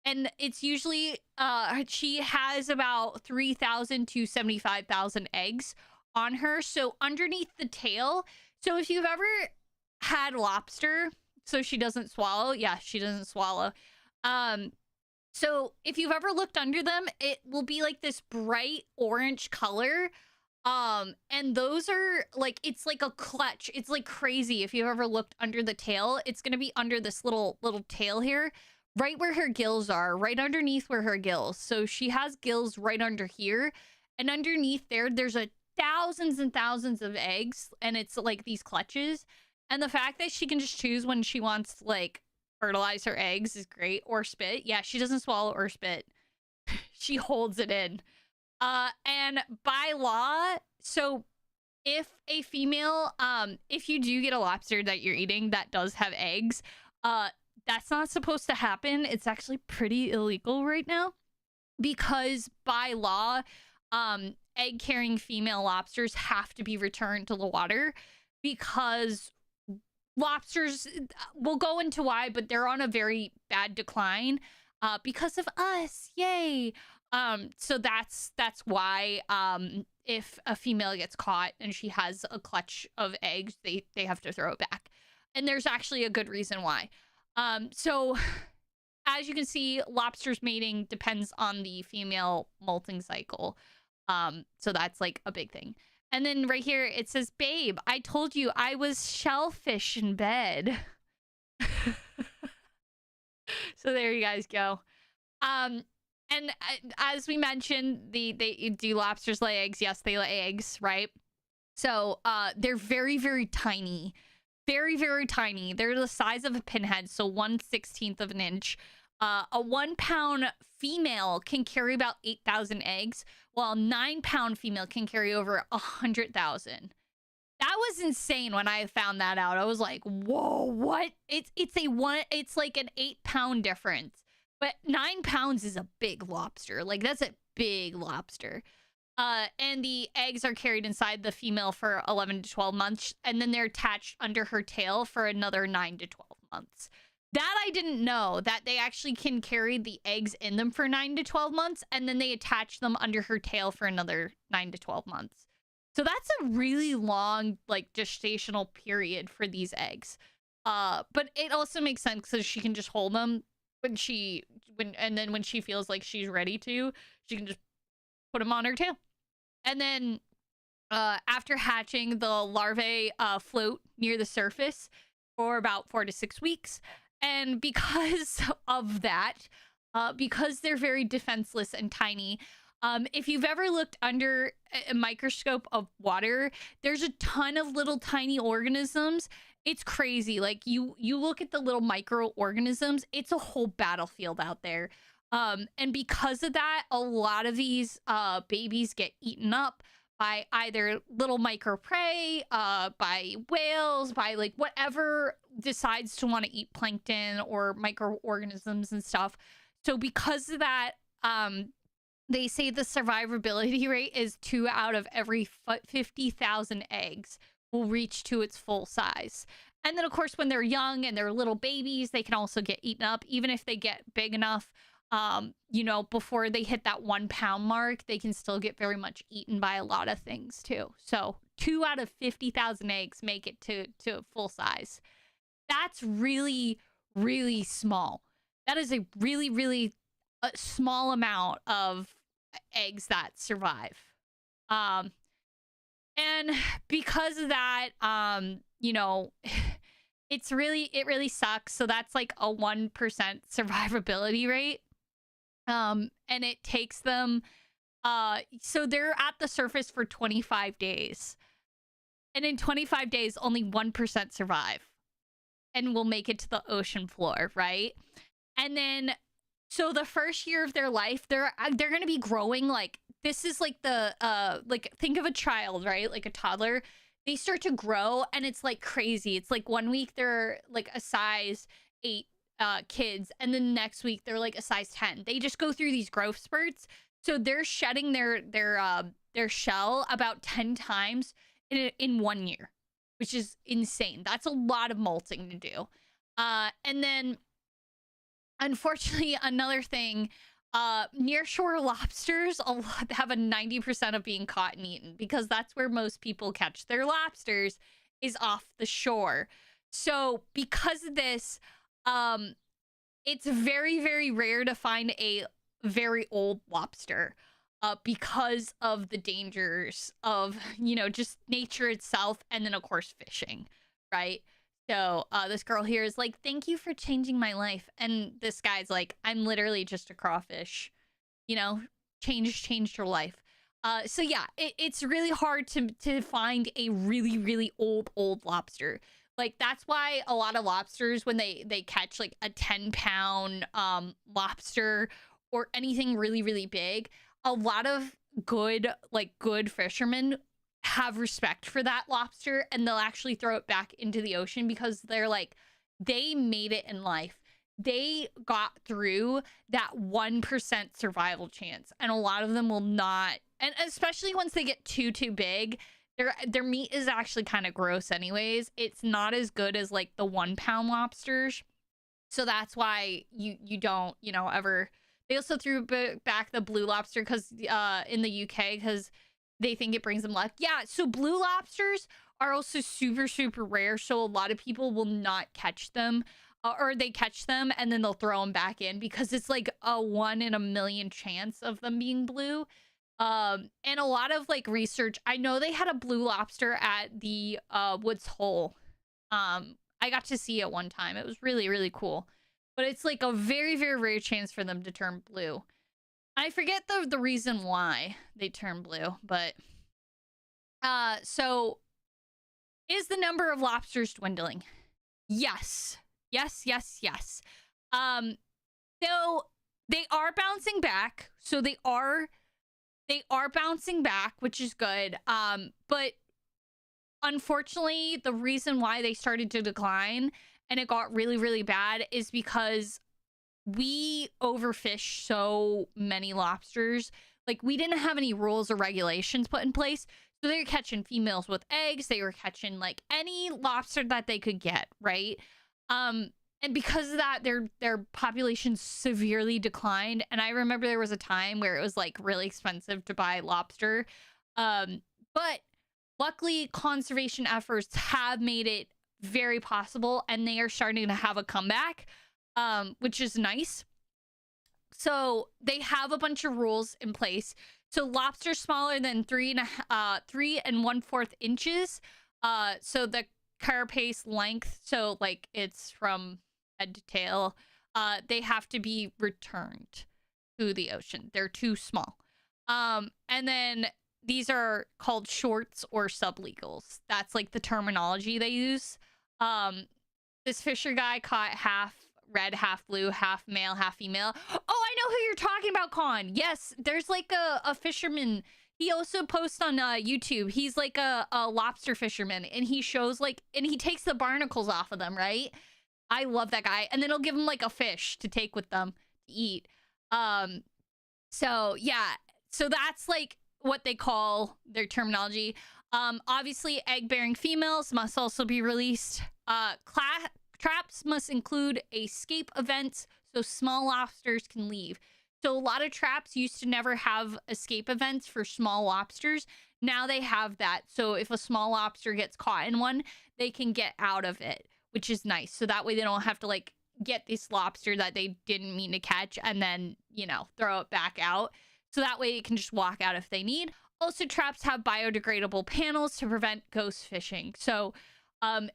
And it's usually, she has about 3,000 to 75,000 eggs on her. So underneath the tail, so if you've ever had lobster, so she doesn't swallow. Yeah, she doesn't swallow. So if you've ever looked under them, it will be like this bright orange color. And those are like, it's like a clutch. It's like crazy. If you've ever looked under the tail, it's going to be under this little tail here. right where her gills are, right underneath where her gills. So she has gills right under here, and underneath there, there's a thousands and thousands of eggs, and it's like these clutches. And the fact that she can just choose when she wants to like fertilize her eggs is great, or spit. Yeah, she doesn't swallow or spit. She holds it in. And by law, so if a female, if you do get a lobster that you're eating that does have eggs, that's not supposed to happen. It's actually pretty illegal right now because by law, egg carrying female lobsters have to be returned to the water because lobsters will go into why, but they're on a very bad decline because of us. Yay. So that's why if a female gets caught and she has a clutch of eggs, they have to throw it back. And there's actually a good reason why. So as you can see, lobsters mating depends on the female molting cycle. So that's like a big thing. And then right here it says, "Babe, I told you I was shellfish in bed." So there you guys go. And as we mentioned, do lobsters lay eggs? Yes, they lay eggs, right? So they're very, very tiny. Very, very tiny. They're the size of a pinhead, so 1/16 of an inch. A 1 pound female can carry about 8,000 eggs, while a 9 pound female can carry over 100,000. That was insane when I found that out. I was like, whoa, what? It's like an 8 pound difference. But 9 pounds is a big lobster. Like, that's a big lobster. And the eggs are carried inside the female for 11 to 12 months, and then they're attached under her tail for another 9 to 12 months. That I didn't know, that they actually can carry the eggs in them for 9 to 12 months, and then they attach them under her tail for another 9 to 12 months. So that's a really long, like, gestational period for these eggs. But it also makes sense because she can just hold them when she feels like she's ready to, she can just put them on her tail. And then after hatching, the larvae float near the surface for about 4 to 6 weeks. And because of that, because they're very defenseless and tiny, if you've ever looked under a microscope of water, there's a ton of little tiny organisms. It's crazy. Like you look at the little microorganisms, it's a whole battlefield out there. And because of that, a lot of these babies get eaten up by either little micro prey, by whales, by like whatever decides to want to eat plankton or microorganisms and stuff. So because of that, they say the survivability rate is 2 out of every 50,000 eggs will reach to its full size. And then, of course, when they're young and they're little babies, they can also get eaten up. Even if they get big enough, before they hit that 1 pound mark, they can still get very much eaten by a lot of things, too. So 2 out of 50,000 eggs make it to full size. That's really, really small. That is a really, really small amount of eggs that survive. And because of that, it really sucks. So that's like a 1% survivability rate. And it takes them, so they're at the surface for 25 days. And in 25 days, only 1% survive and will make it to the ocean floor, right? And then, so the first year of their life, they're going to be growing like, this is like think of a child, right? Like a toddler. They start to grow and it's like crazy. It's like 1 week they're like a size 8 kids, and then next week they're like a size 10. They just go through these growth spurts. So they're shedding their shell about 10 times in 1 year, which is insane. That's a lot of molting to do. And then unfortunately, another thing, nearshore lobsters have a 90% of being caught and eaten because that's where most people catch their lobsters, is off the shore. So because of this, it's very, very rare to find a very old lobster because of the dangers of, just nature itself, and then of course fishing, right? So this girl here is like, thank you for changing my life. And this guy's like, I'm literally just a crawfish. You know, changed her life. So yeah, it's really hard to find a really old lobster. Like that's why a lot of lobsters, when they catch like a 10-pound lobster or anything really big, a lot of good fishermen have respect for that lobster, and they'll actually throw it back into the ocean because they're like, they made it in life. They got through that 1% survival chance, and a lot of them will not. And especially once they get too big, their meat is actually kind of gross anyways. It's not as good as like the 1-pound lobsters. So that's why you don't, ever. They also threw back the blue lobster because in the UK, because they think it brings them luck. Yeah, so blue lobsters are also super rare, so a lot of people will not catch them, or they catch them and then they'll throw them back in because it's like a 1 in a million chance of them being blue. And a lot of like research, I know they had a blue lobster at the Woods Hole. I got to see it one time. It was really cool, but it's like a very rare chance for them to turn blue. I forget the reason why they turn blue, but so is the number of lobsters dwindling? Yes. So they are bouncing back. So they are bouncing back, which is good. But unfortunately, the reason why they started to decline and it got really bad is because we overfish so many lobsters. Like, we didn't have any rules or regulations put in place. So they were catching females with eggs. They were catching like any lobster that they could get, right? And because of that, their population severely declined. And I remember there was a time where it was like really expensive to buy lobster. But luckily, conservation efforts have made it very possible, and they are starting to have a comeback, which is nice. So they have a bunch of rules in place. So lobster smaller than 3 1/4 inches. So the carapace length, so like it's from head to tail, they have to be returned to the ocean. They're too small. And then these are called shorts or sublegals. That's like the terminology they use. This fisher guy caught half red, half blue, half male, half female. Oh, I know who you're talking about, Con. Yes, there's like a fisherman. He also posts on YouTube. He's like a lobster fisherman, and he shows like, and he takes the barnacles off of them, right? I love that guy. And then he'll give them like a fish to take with them to eat. So yeah, so that's like what they call their terminology. Obviously, egg-bearing females must also be released. Traps must include escape events so small lobsters can leave. So a lot of traps used to never have escape events for small lobsters. Now they have that. So if a small lobster gets caught in one, they can get out of it, which is nice. So that way they don't have to like get this lobster that they didn't mean to catch and then, throw it back out. So that way it can just walk out if they need. Also, traps have biodegradable panels to prevent ghost fishing. So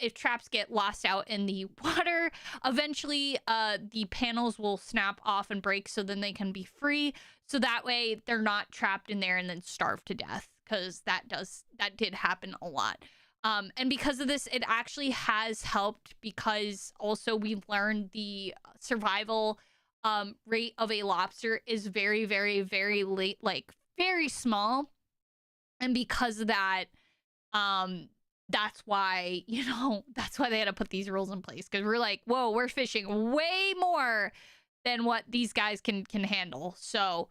if traps get lost out in the water, eventually the panels will snap off and break, so then they can be free. So that way they're not trapped in there and then starve to death, because that did happen a lot. And because of this, it actually has helped, because also we've learned the survival rate of a lobster is very late, like very small. And because of that, that's why, that's why they had to put these rules in place, because we're like, whoa, we're fishing way more than what these guys can handle. So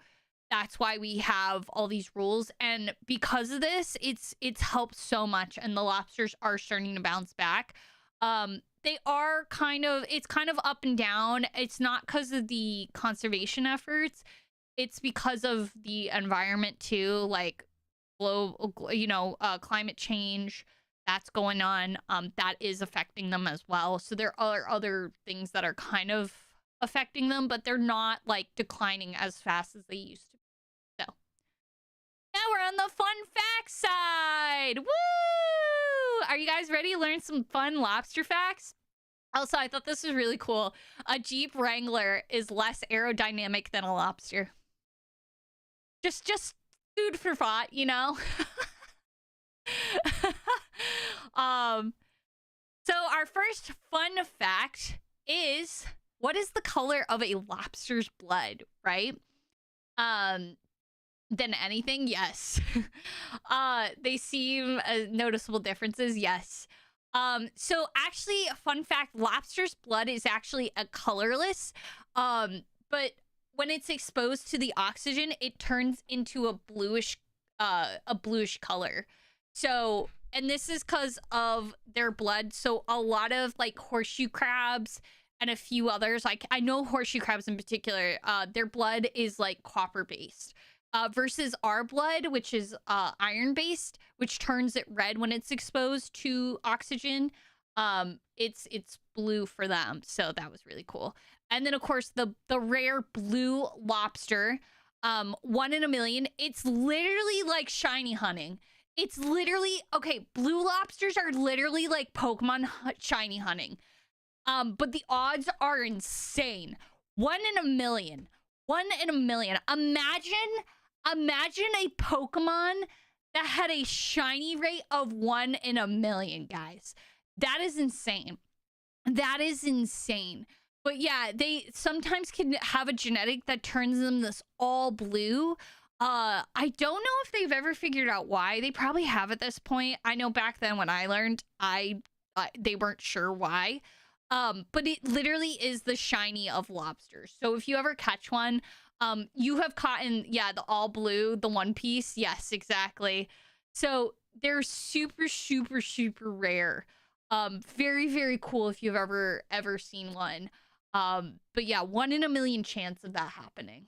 that's why we have all these rules. And because of this, it's helped so much, and the lobsters are starting to bounce back. They are it's kind of up and down. It's not because of the conservation efforts. It's because of the environment too, like climate change that's going on. That is affecting them as well. So there are other things that are kind of affecting them, but they're not like declining as fast as they used to. So now we're on the fun fact side. Woo! Are you guys ready to learn some fun lobster facts? Also, I thought this was really cool. A Jeep Wrangler is less aerodynamic than a lobster. Just food for thought, you know? um, so our first fun fact is, what is the color of a lobster's blood, right? Than anything, yes. They seem noticeable differences, yes. So actually, a fun fact, lobster's blood is actually a colorless, but when it's exposed to the oxygen, it turns into a bluish color. So, and this is because of their blood. So a lot of like horseshoe crabs and a few others, like I know horseshoe crabs in particular, their blood is like copper based. Versus our blood, which is iron based, which turns it red when it's exposed to oxygen. It's blue for them, so that was really cool. And then of course the rare blue lobster, 1 in a million. It's literally like shiny hunting. It's literally okay. Blue lobsters are literally like Pokemon shiny hunting. But the odds are insane. 1 in a million. 1 in a million. Imagine a Pokemon that had a shiny rate of 1 in a million, guys. That is insane. That is insane. But yeah, they sometimes can have a genetic that turns them this all blue. I don't know if they've ever figured out why. They probably have at this point. I know back then when I learned, they weren't sure why. But it literally is the shiny of lobsters. So if you ever catch one, you have caught in, yeah, the all blue, the one piece. Yes, exactly. So they're super, super, super rare. Very, very cool if you've ever seen one. But yeah, 1 in a million chance of that happening.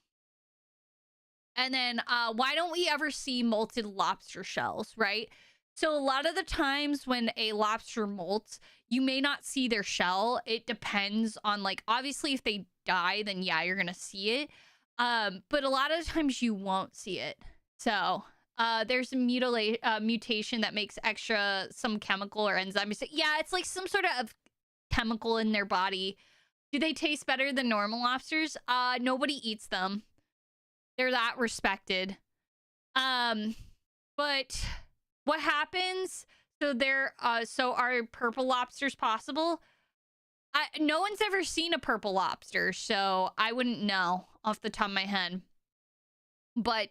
And then, why don't we ever see molted lobster shells, right? So a lot of the times when a lobster molts, you may not see their shell. It depends on, like, obviously if they die, then yeah, you're gonna see it. But a lot of times you won't see it. So there's a mutation that makes some chemical or enzyme. Yeah, it's like some sort of chemical in their body. Do they taste better than normal lobsters? Nobody eats them. They're that respected. But what happens? So are purple lobsters possible? No one's ever seen a purple lobster, so I wouldn't know off the top of my head. But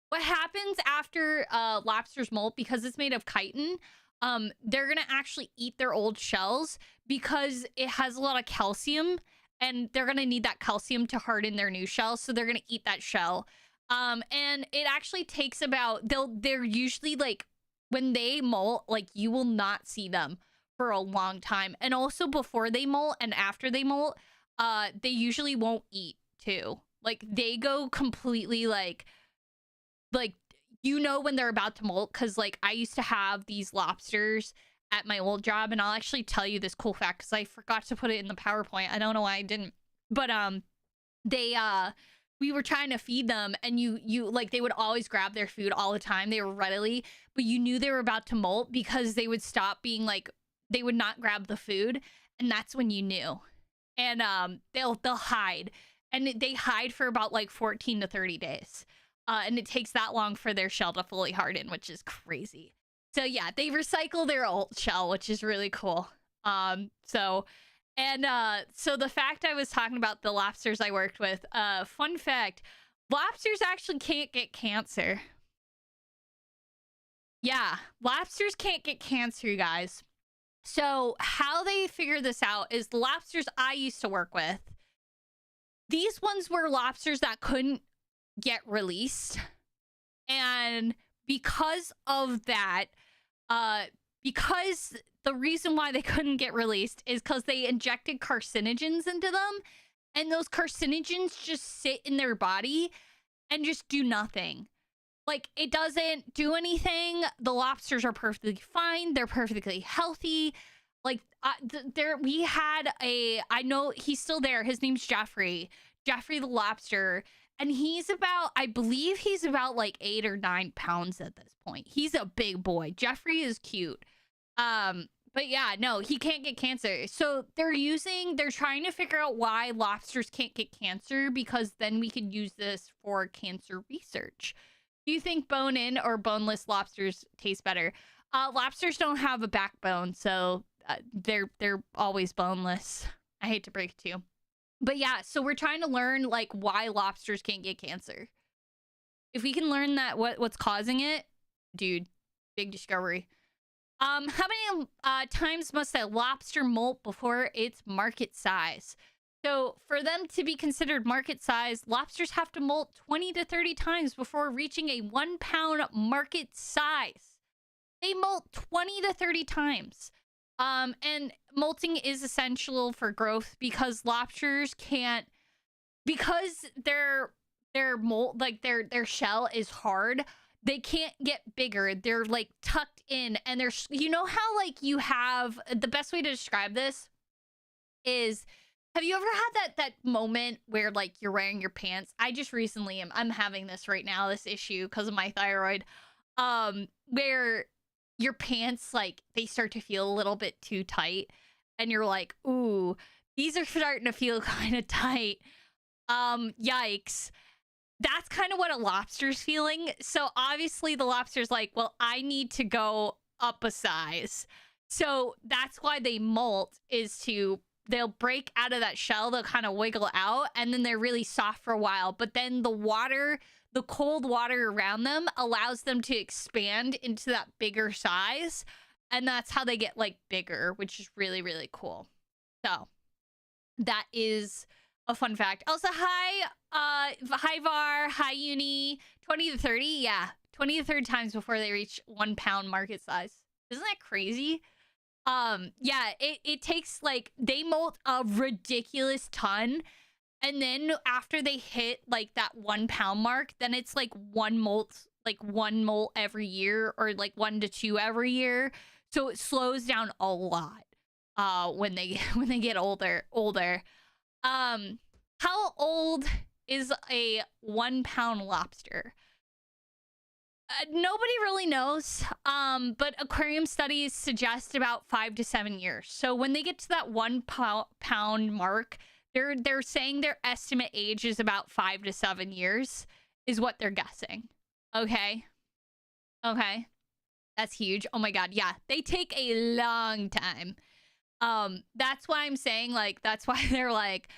what happens after lobsters molt, because it's made of chitin, they're gonna actually eat their old shells because it has a lot of calcium, and they're gonna need that calcium to harden their new shell, so they're gonna eat that shell. And it actually takes about, they're usually like, when they molt, like you will not see them for a long time. And also before they molt and after they molt, they usually won't eat too. Like they go completely like you know when they're about to molt, because like I used to have these lobsters at my old job, and I'll actually tell you this cool fact because I forgot to put it in the PowerPoint. I don't know why I didn't. But we were trying to feed them, and you like, they would always grab their food all the time. They were readily, but you knew they were about to molt because they would stop being like, they would not grab the food, and that's when you knew. And they'll hide, and they hide for about like 14 to 30 days. And it takes that long for their shell to fully harden, which is crazy. So yeah, they recycle their old shell, which is really cool. So the fact I was talking about the lobsters I worked with, fun fact, lobsters actually can't get cancer. Yeah, lobsters can't get cancer, you guys. So how they figure this out is the lobsters I used to work with, these ones were lobsters that couldn't get released. And because of that, because the reason why they couldn't get released is because they injected carcinogens into them, and those carcinogens just sit in their body and just do nothing. Like, it doesn't do anything. The lobsters are perfectly fine. They're perfectly healthy. Like, we had I know he's still there. His name's Jeffrey the lobster. And he's about, I believe he's about like 8 or 9 pounds at this point. He's a big boy. Jeffrey is cute. But yeah, no, he can't get cancer. So they're trying to figure out why lobsters can't get cancer, because then we could use this for cancer research. Do you think bone-in or boneless lobsters taste better? Lobsters don't have a backbone, so they're always boneless. I hate to break it to you. But yeah, so we're trying to learn like why lobsters can't get cancer. If we can learn that what's causing it, dude, big discovery. How many times must a lobster molt before its market size? So for them to be considered market size, lobsters have to molt 20 to 30 times before reaching a 1 pound market size. They molt 20 to 30 times. And molting is essential for growth because lobsters can't, because their molt, like their shell is hard, they can't get bigger. They're like tucked in, and they're, you know how like you have, the best way to describe this is, have you ever had that moment where like you're wearing your pants? I just recently I'm having this right now, this issue because of my thyroid, where your pants, like, they start to feel a little bit too tight, and you're like, ooh, these are starting to feel kind of tight. Yikes. That's kind of what a lobster's feeling. So obviously the lobster's like, well, I need to go up a size. So that's why they molt, is to, they'll break out of that shell, they'll kind of wiggle out, and then they're really soft for a while. But then the water, the cold water around them allows them to expand into that bigger size. And that's how they get like bigger, which is really, really cool. So that is a fun fact. Also, hi Var, hi Uni. 20 to 30, yeah. 20 to 30 times before they reach 1 pound market size. Isn't that crazy? Yeah, it takes, like, they molt a ridiculous ton, and then after they hit like that 1 pound mark, then it's like one molt every year, or like 1 to 2 every year. So it slows down a lot when they get older. How old is a 1 pound lobster? Nobody really knows, but aquarium studies suggest about 5 to 7 years. So when they get to that 1 pound mark, they're saying their estimate age is about 5 to 7 years, is what they're guessing. Okay, that's huge. Oh my god, yeah, they take a long time. That's why I'm saying, like, that's why they're like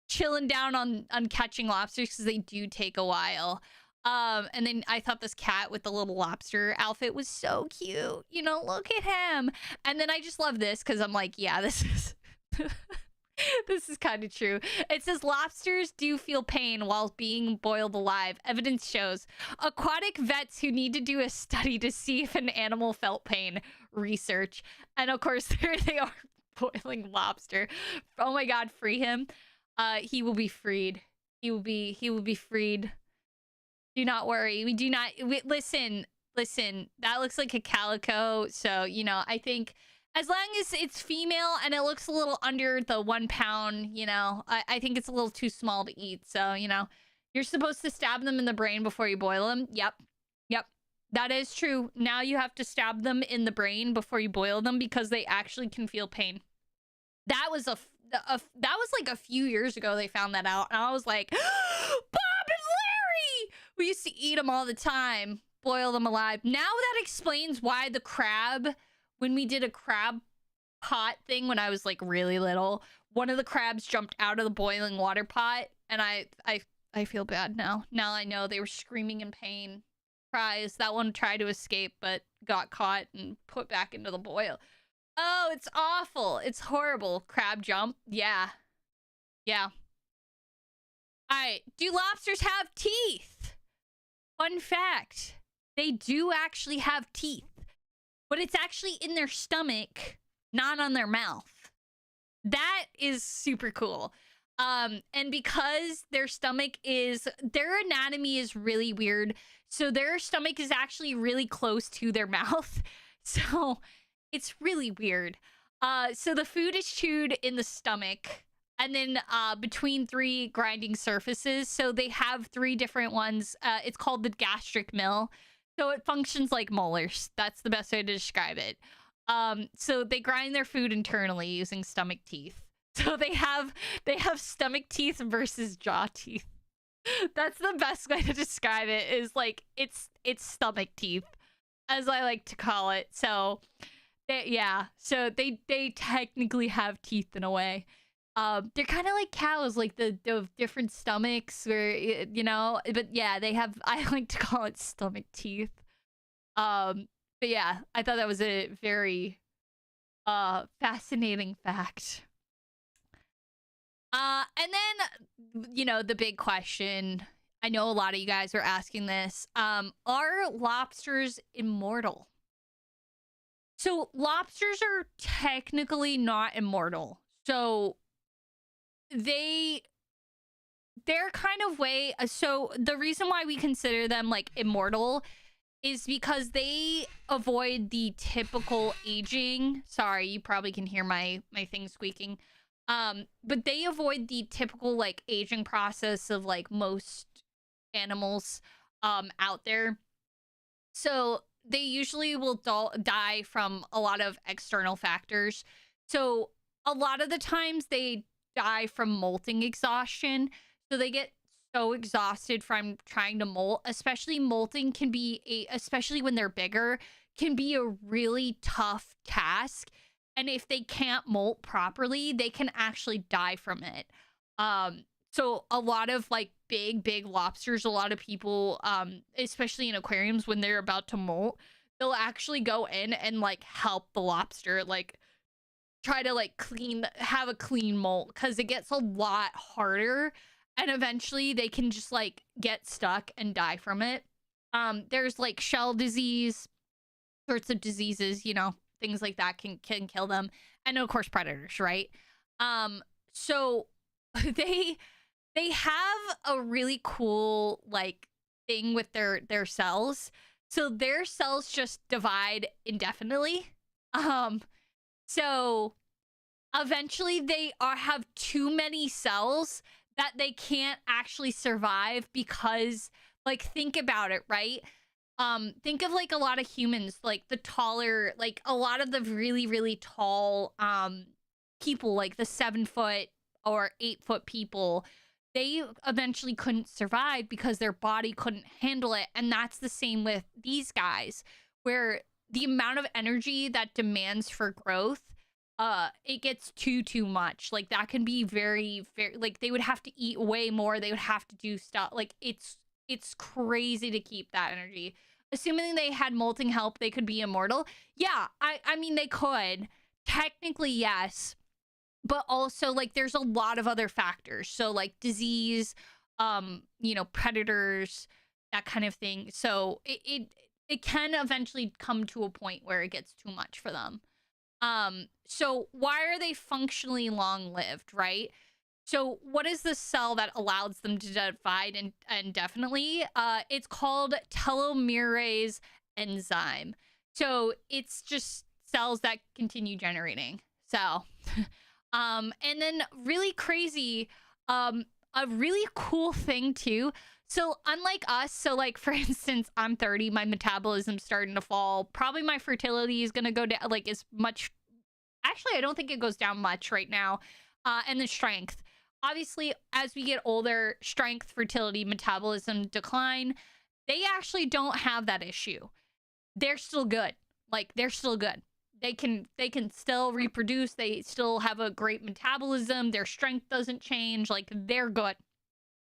chilling down on catching lobsters, because they do take a while. And then I thought this cat with the little lobster outfit was so cute. You know, look at him. And then I just love this because I'm like, yeah, this is this is kind of true. It says lobsters do feel pain while being boiled alive. Evidence shows. Aquatic vets who need to do a study to see if an animal felt pain. Research. And of course, there they are, boiling lobster. Oh my god, free him. He will be freed. He will be freed. Do not worry. We do not. Listen. That looks like a calico. So, you know, I think as long as it's female and it looks a little under the 1 pound, you know, I think it's a little too small to eat. So, you know, you're supposed to stab them in the brain before you boil them. Yep. That is true. Now you have to stab them in the brain before you boil them because they actually can feel pain. That was that was like a few years ago they found that out, and I was like, Bob and Larry! We used to eat them all the time, boil them alive. Now that explains why the crab, when we did a crab pot thing when I was like really little, one of the crabs jumped out of the boiling water pot, and I feel bad now. Now I know they were screaming in pain. Cries. That one tried to escape but got caught and put back into the boil. Oh, it's awful. It's horrible. Crab jump. Yeah. All right. Do lobsters have teeth? Fun fact. They do actually have teeth, but it's actually in their stomach, not on their mouth. That is super cool. And because their stomach is, their anatomy is really weird. So their stomach is actually really close to their mouth. So it's really weird. So the food is chewed in the stomach and then between 3 grinding surfaces. So they have 3 different ones. It's called the gastric mill. So it functions like molars. That's the best way to describe it. So they grind their food internally using stomach teeth. So they have stomach teeth versus jaw teeth. That's the best way to describe it, is like it's stomach teeth, as I like to call it. So so they technically have teeth in a way. They're kind of like cows, like the different stomachs, or but yeah, they have. I like to call it stomach teeth. But yeah, I thought that was a very fascinating fact. And then the big question. I know a lot of you guys are asking this. Are lobsters immortal? So lobsters are technically not immortal. So they're kind of way. So the reason why we consider them like immortal is because they avoid the typical aging. Sorry, you probably can hear my thing squeaking. But they avoid the typical like aging process of like most animals out there. So they usually will die from a lot of external factors. So a lot of the times they die from molting exhaustion. So they get so exhausted from trying to molt. Especially molting can be especially when they're bigger, can be a really tough task. And if they can't molt properly, they can actually die from it. So a lot of like big lobsters, a lot of people, especially in aquariums, when they're about to molt, they'll actually go in and like help the lobster, like try to like have a clean molt, because it gets a lot harder, and eventually they can just like get stuck and die from it. There's like shell disease, sorts of diseases, things like that can kill them, and of course predators, right? So they have a really cool like thing with their cells. So their cells just divide indefinitely. So eventually they have too many cells that they can't actually survive, because like, think about it, right? Think of like a lot of humans, like the taller, like a lot of the really tall people, like the 7-foot or 8-foot people, they eventually couldn't survive because their body couldn't handle it. And that's the same with these guys, where the amount of energy that demands for growth, it gets too much. Like that can be very like they would have to eat way more, they would have to do stuff, like it's crazy to keep that energy. Assuming they had molting help, they could be immortal. Yeah, I mean, they could technically, yes, but also like there's a lot of other factors. So like disease, predators, that kind of thing. So it can eventually come to a point where it gets too much for them. So why are they functionally long-lived, right? So what is the cell that allows them to divide indefinitely? It's called telomerase enzyme. So it's just cells that continue generating. So, and then really crazy, a really cool thing too. So unlike us, so like for instance, I'm 30, my metabolism's starting to fall. Probably my fertility is gonna go down, like as much. Actually, I don't think it goes down much right now. And the strength. Obviously, as we get older, strength, fertility, metabolism decline. They actually don't have that issue. They're still good. Like, they're still good. They can still reproduce. They still have a great metabolism. Their strength doesn't change. Like, they're good.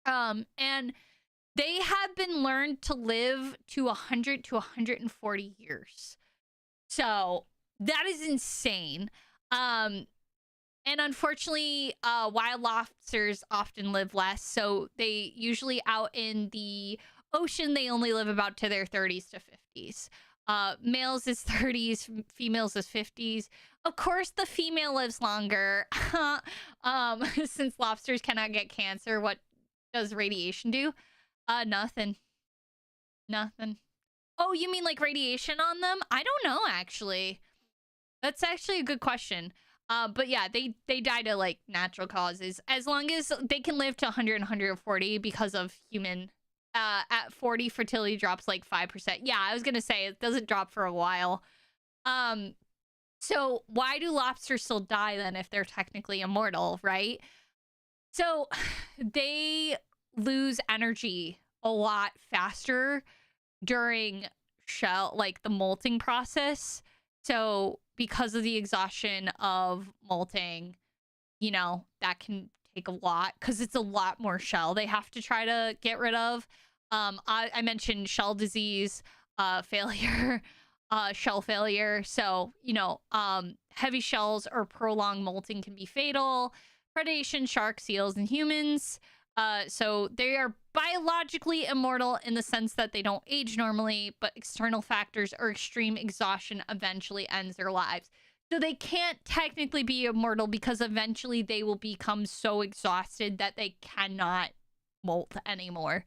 And they have been learned to live to 100 to 140 years. So that is insane. And unfortunately, wild lobsters often live less. So they usually out in the ocean, they only live about to their 30s to 50s. Males is 30s, females is 50s. Of course, the female lives longer. Since lobsters cannot get cancer, what does radiation do? Nothing. Nothing. Oh, you mean like radiation on them? I don't know, actually. That's actually a good question. But yeah, they die to like natural causes. As long as they can live to 100 and 140 because of human. At 40, fertility drops like 5%. Yeah, I was gonna say it doesn't drop for a while. So why do lobsters still die then if they're technically immortal, right? So they lose energy a lot faster during shell, like the molting process. So because of the exhaustion of molting, you know, that can take a lot because it's a lot more shell they have to try to get rid of. I mentioned shell disease, failure, shell failure. So, you know, heavy shells or prolonged molting can be fatal. Predation, sharks, seals, and humans. So they are biologically immortal in the sense that they don't age normally, but external factors or extreme exhaustion eventually ends their lives. So they can't technically be immortal because eventually they will become so exhausted that they cannot molt anymore.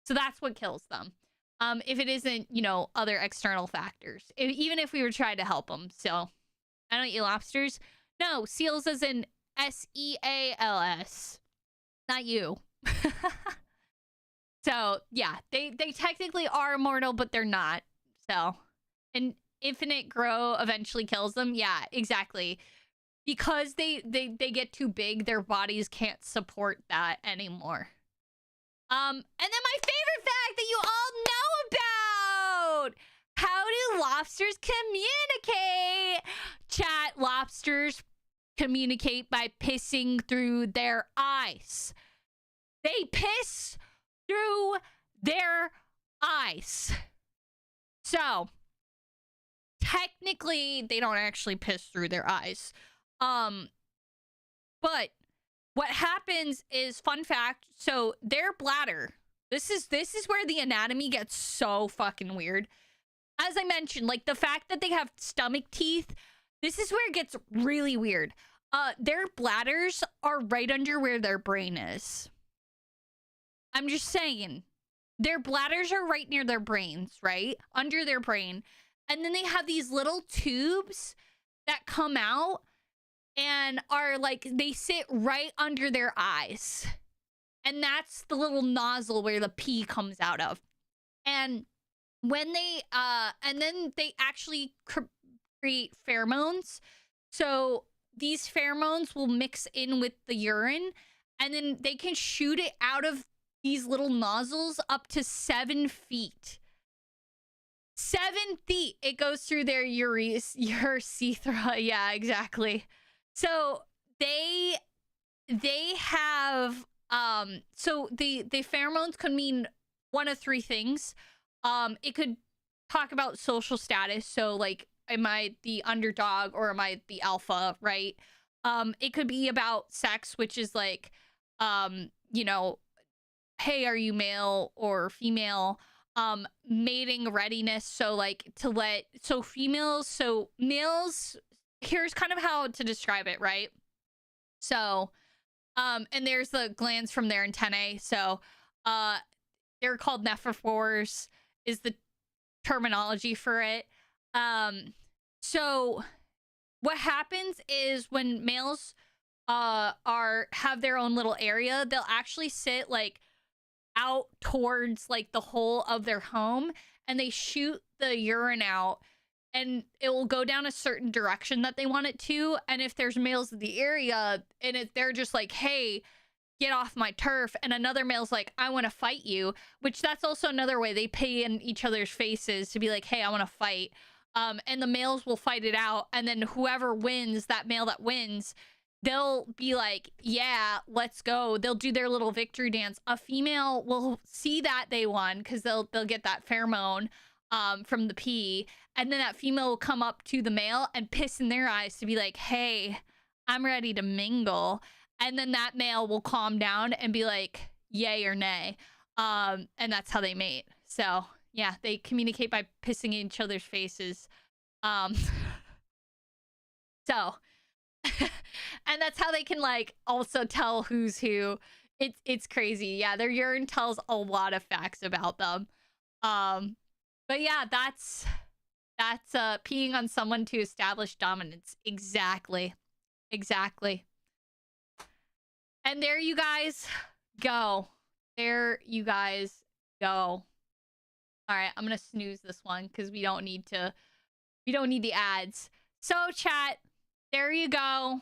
So that's what kills them. If it isn't, you know, other external factors, even if we were trying to help them. So I don't eat lobsters. No, seals as in SEALS. Not you. So yeah, they technically are immortal, but they're not. So, and infinite grow eventually kills them. Yeah, exactly. Because they get too big, their bodies can't support that anymore. And then my favorite fact that you all know about. How do lobsters communicate? Chat, lobsters communicate by pissing through their eyes. They piss through their eyes. So, technically, they don't actually piss through their eyes. But what happens is, fun fact, so their bladder, this is where the anatomy gets so fucking weird. As I mentioned, like the fact that they have stomach teeth, this is where it gets really weird. Their bladders are right under where their brain is. I'm just saying. Their bladders are right near their brains, right? Under their brain. And then they have these little tubes that come out and are like, they sit right under their eyes. And that's the little nozzle where the pee comes out of. And when they, and then they actually create pheromones. So these pheromones will mix in with the urine and then they can shoot it out of these little nozzles up to 7 feet. 7 feet. It goes through their urethra. Yeah, exactly. So they have so the pheromones could mean one of three things. It could talk about social status. So like, am I the underdog or am I the alpha, right? It could be about sex, which is like, you know, hey, are you male or female? Mating readiness. So like so males, here's kind of how to describe it, right? So, and there's the glands from their antennae. So, they're called nephrophores is the terminology for it. So what happens is when males have their own little area, they'll actually sit like out towards like the whole of their home and they shoot the urine out and it will go down a certain direction that they want it to. And if there's males in the area and they're just like, hey, get off my turf, and another male's like, I want to fight you, which that's also another way they pay in each other's faces to be like, hey, I want to fight. And the males will fight it out, and then whoever wins, that male that wins, they'll be like, yeah, let's go. They'll do their little victory dance. A female will see that they won because they'll get that pheromone from the pee, and then that female will come up to the male and piss in their eyes to be like, hey, I'm ready to mingle. And then that male will calm down and be like, yay or nay. And that's how they mate. So yeah, they communicate by pissing in each other's faces. So and that's how they can like also tell who's who. It's crazy. Yeah, their urine tells a lot of facts about them. But yeah, that's peeing on someone to establish dominance. Exactly. And there you guys go. There you guys go. All right, I'm gonna snooze this one because we don't need the ads. So, chat, there you go.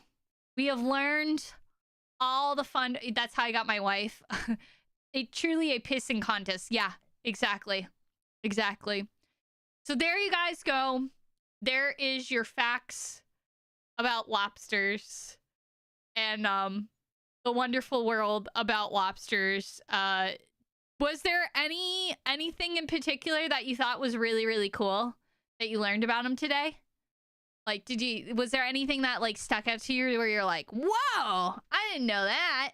We have learned all the fun. That's how I got my wife. Truly a pissing contest. Yeah, exactly. Exactly. So there you guys go. There is your facts about lobsters and the wonderful world about lobsters. Was there anything in particular that you thought was really, really cool that you learned about them today? Like, was there anything that like stuck out to you where you're like, whoa, I didn't know that?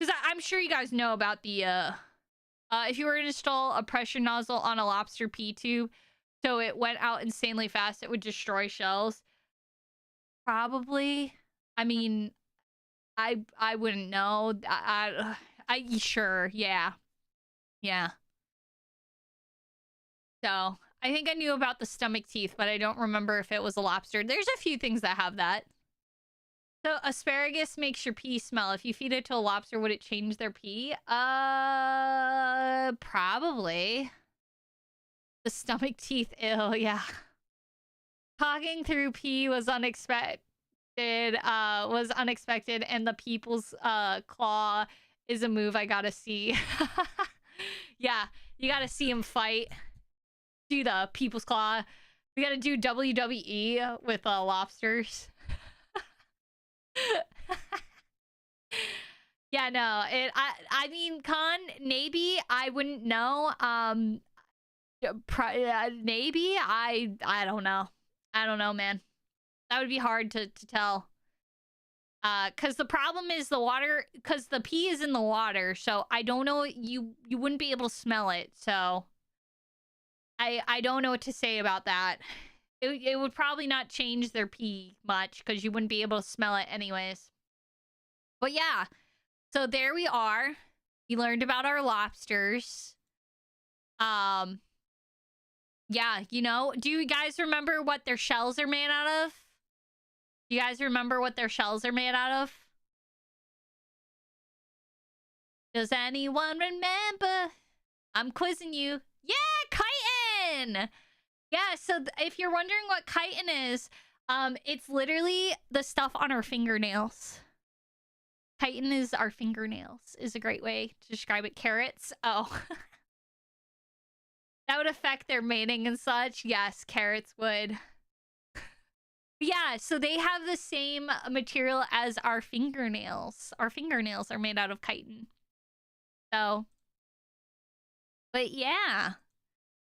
Because I'm sure you guys know about the if you were to install a pressure nozzle on a lobster pee tube so it went out insanely fast, it would destroy shells. Probably. I mean, I wouldn't know. I sure, yeah. Yeah. So, I think I knew about the stomach teeth, but I don't remember if it was a lobster. There's a few things that have that. So, asparagus makes your pee smell. If you feed it to a lobster, would it change their pee? Probably. The stomach teeth, ew, yeah. Talking through pee was unexpected. And the people's claw is a move I gotta see. Yeah, you gotta see him fight. Do the people's claw. We gotta do WWE with lobsters. Yeah, no. I mean, Con, maybe I wouldn't know. Maybe I don't know. I don't know, man. That would be hard to tell. Cause the problem is the water, cause the pee is in the water, so I don't know, you wouldn't be able to smell it, so I don't know what to say about that. It would probably not change their pee much, because you wouldn't be able to smell it anyways. But yeah, so there we are. We learned about our lobsters. Yeah, you know, do you guys remember what their shells are made out of? You guys remember what their shells are made out of? Does anyone remember? I'm quizzing you. Yeah, chitin! Yeah, so if you're wondering what chitin is, it's literally the stuff on our fingernails. Chitin is our fingernails, is a great way to describe it. Carrots? Oh. That would affect their mating and such. Yes, carrots would. Yeah, so they have the same material as our fingernails. Our fingernails are made out of chitin. So, but yeah.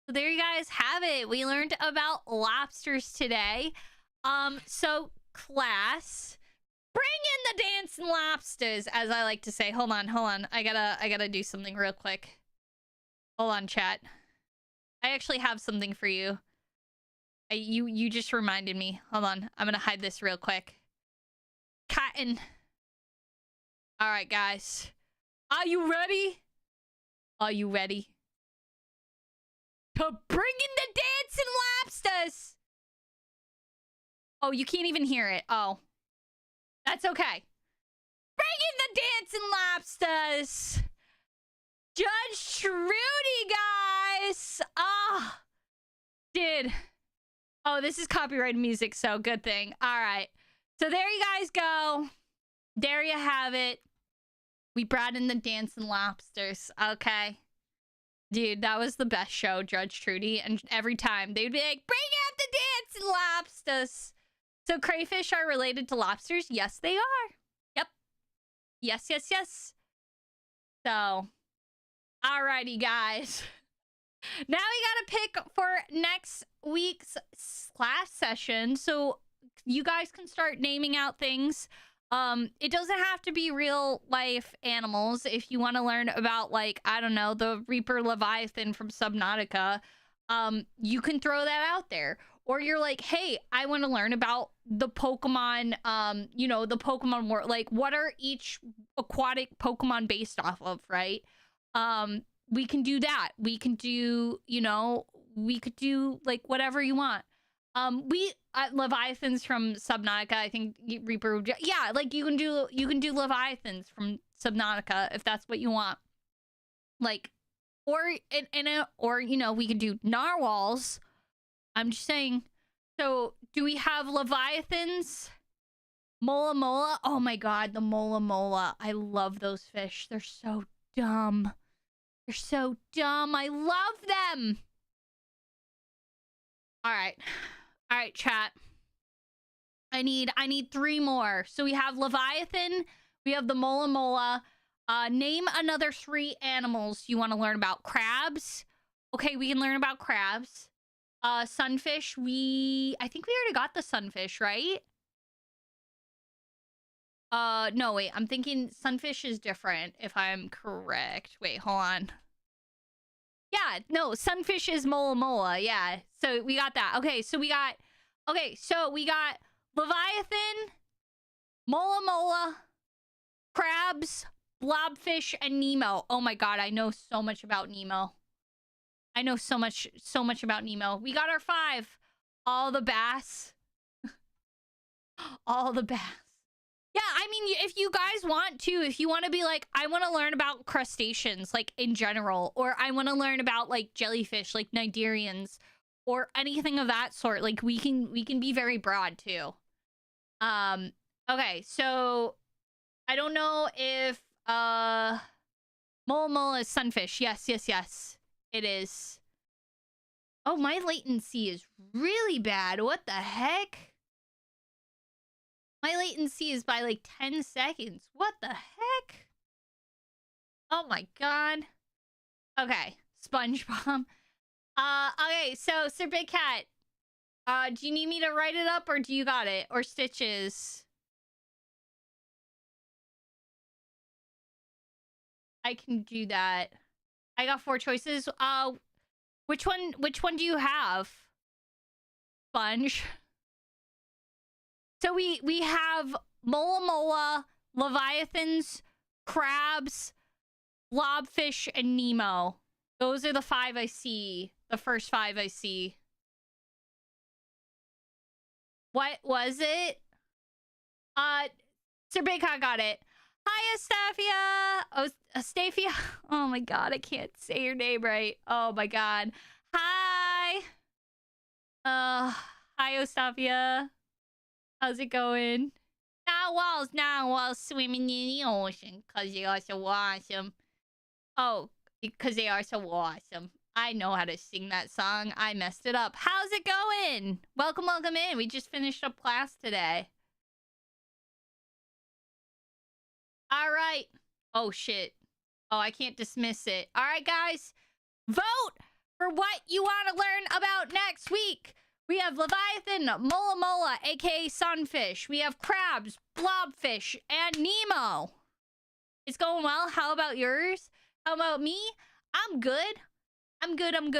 So there you guys have it. We learned about lobsters today. So class, bring in the dancing lobsters, as I like to say. Hold on. I gotta do something real quick. Hold on, chat. I actually have something for you. You just reminded me. Hold on. I'm gonna hide this real quick. Cotton. All right, guys. Are you ready? Are you ready? To bring in the dancing lobsters. Oh, you can't even hear it. Oh. That's okay. Bring in the dancing lobsters. Judge Trudy, guys. Ah. Dude. Oh, this is copyrighted music, so good thing. All right. So there you guys go. There you have it. We brought in the dancing lobsters. Okay. Dude, that was the best show, Judge Trudy. And every time they'd be like, bring out the dancing lobsters. So crayfish are related to lobsters? Yes, they are. Yep. Yes. So, alrighty, guys. Now we gotta pick for next week's class session, so you guys can start naming out things. It doesn't have to be real life animals. If you want to learn about, like, I don't know, the Reaper Leviathan from Subnautica, you can throw that out there. Or you're like, hey, I want to learn about the Pokemon, you know, the Pokemon world. Like, what are each aquatic Pokemon based off of, right? We can do that. We can do, you know, we could do like whatever you want. Leviathans from Subnautica, I think Reaper, yeah, like you can do Leviathans from Subnautica if that's what you want. Like, or or you know, we could do narwhals. I'm just saying, So, do we have leviathans? Mola mola? Oh my god, the mola mola. I love those fish. They're so dumb. They're so dumb. I love them. All right. All right, chat. I need 3 more. So we have leviathan, we have the mola mola. Name another 3 animals you want to learn about. Crabs. Okay, we can learn about crabs. Sunfish. I think we already got the sunfish, right? No, wait. I'm thinking sunfish is different, if I'm correct. Wait, hold on. Yeah, no, sunfish is mola mola. Yeah, so we got that. Okay, so we got leviathan, mola mola, crabs, blobfish, and Nemo. Oh my god, I know so much about Nemo. I know so much about Nemo. We got our 5. All the bass. All the bass. Yeah, I mean, if you guys want to, if you want to be like, I want to learn about crustaceans, like, in general, or I want to learn about, like, jellyfish, like, Nigerians, or anything of that sort, like, we can be very broad, too. Okay, so, I don't know if, mola mola is sunfish. Yes, it is. Oh, my latency is really bad. What the heck? My latency is by like 10 seconds. What the heck? Oh my god. Okay, SpongeBob. Okay, so Sir Big Cat. Do you need me to write it up or do you got it? Or Stitches? I can do that. I got 4 choices. Which one do you have? Sponge. So we have mola mola, leviathans, crabs, blobfish, and Nemo. Those are the 5 I see. The first 5 I see. What was it? Sir Baycott got it. Hi, Astafia. Oh, Astafia. Oh my god, I can't say your name right. Oh my god. Hi. Hi, Astafia. How's it going? Narwhals swimming in the ocean because they are so awesome. Oh, because they are so awesome. I know how to sing that song. I messed it up. How's it going? Welcome in. We just finished up class today. All right. Oh, shit. Oh, I can't dismiss it. All right, guys. Vote for what you want to learn about next week. We have Leviathan, Mola Mola, aka Sunfish. We have crabs, blobfish, and Nemo. It's going well. How about yours? How about me? I'm good. I'm good. I'm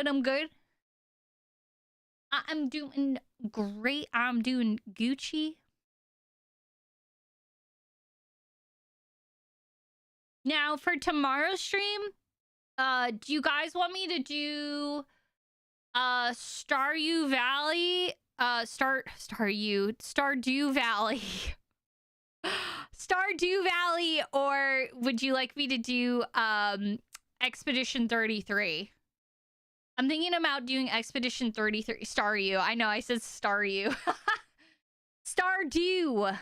doing great. I'm doing Gucci. Now, for tomorrow's stream, do you guys want me to do Stardew Valley? Stardew Valley. Stardew Valley, or would you like me to do Expedition 33? I'm thinking about doing Expedition 33. Stardew. I know I said Stardew. Stardew.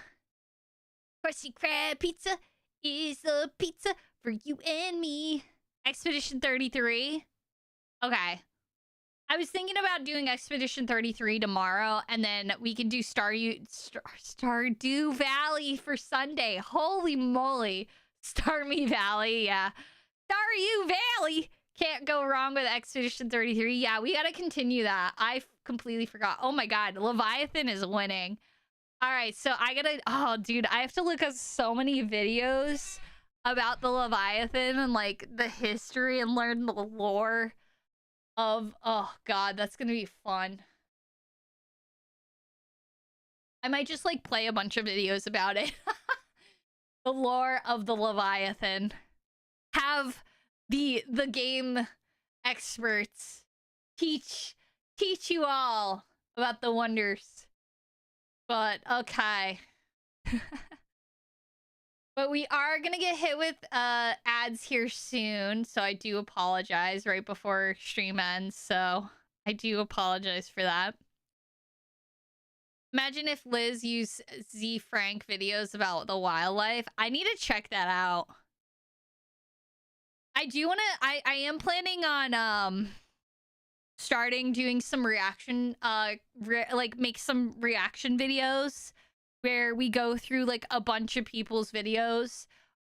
Krusty Krab pizza is a pizza for you and me. Expedition 33. Okay. I was thinking about doing Expedition 33 tomorrow, and then we can do Stardew Valley for Sunday. Holy moly. Starmy Valley, yeah. Stardew Valley! Can't go wrong with Expedition 33. Yeah, we gotta continue that. I completely forgot. Oh my god, Leviathan is winning. Alright, so I gotta... Oh, dude, I have to look at so many videos about the Leviathan and, like, the history and learn the lore of... Oh, god, that's gonna be fun. I might just, like, play a bunch of videos about it. The lore of the Leviathan. Have the game experts teach you all about the wonders. But, okay. But we are gonna get hit with ads here soon, so I do apologize right before stream ends, so I do apologize for that. Imagine if Liz used Z Frank videos about the wildlife. I need to check that out. I do want to. I am planning on starting doing some reaction like make some reaction videos where we go through like a bunch of people's videos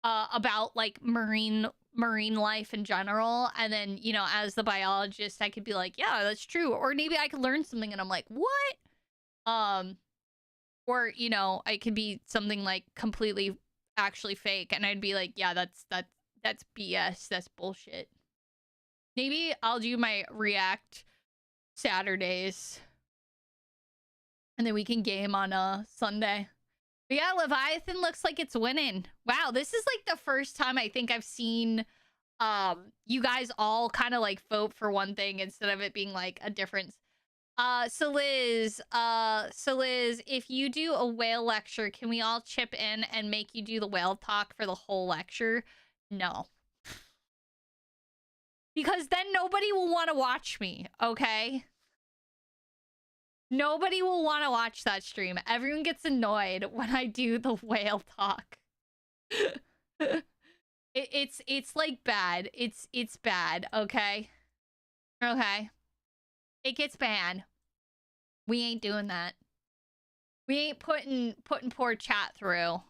about like marine life in general, and then, you know, as the biologist I could be like, yeah, that's true, or maybe I could learn something and I'm like, what? Or, you know, I could be something like completely actually fake and I'd be like, yeah, that's BS, that's bullshit. Maybe I'll do my React Saturdays. And then we can game on Sunday. But yeah, Leviathan looks like it's winning. Wow, this is like the first time I think I've seen you guys all kind of like vote for one thing instead of it being like a difference. So Liz, if you do a whale lecture, can we all chip in and make you do the whale talk for the whole lecture? No. Because then nobody will want to watch me, okay? Nobody will want to watch that stream. Everyone gets annoyed when I do the whale talk. It's like bad. It's bad, okay? Okay. It gets banned. We ain't doing that. We ain't putting poor chat through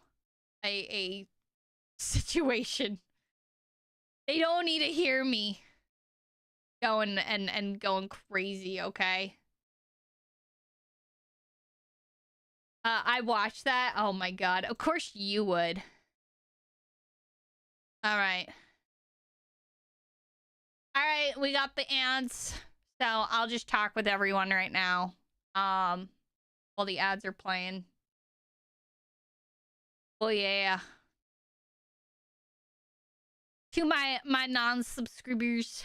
a situation. They don't need to hear me going and going crazy, okay? I watched that. Oh my god. Of course you would. All right. All right, we got the ants. So I'll just talk with everyone right now. While the ads are playing. Oh yeah. To my non-subscribers,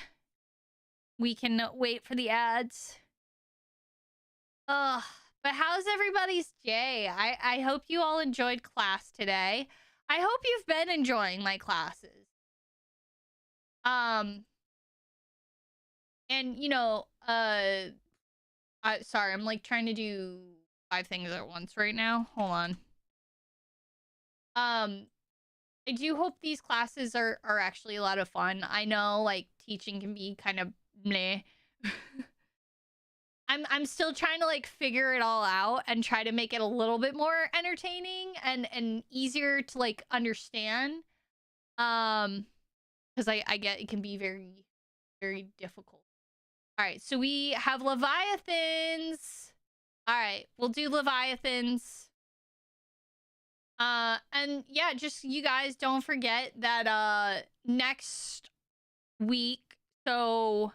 we can wait for the ads. Ugh. But how's everybody's day? I hope you all enjoyed class today. I hope you've been enjoying my classes. And you know, sorry, I'm like trying to do 5 things at once right now. Hold on. I do hope these classes are actually a lot of fun. I know like teaching can be kind of meh. I'm still trying to like figure it all out and try to make it a little bit more entertaining and easier to like understand. Because I get it can be very, very difficult. All right, so we have Leviathans. All right, we'll do Leviathans. And yeah, just you guys don't forget that next week, so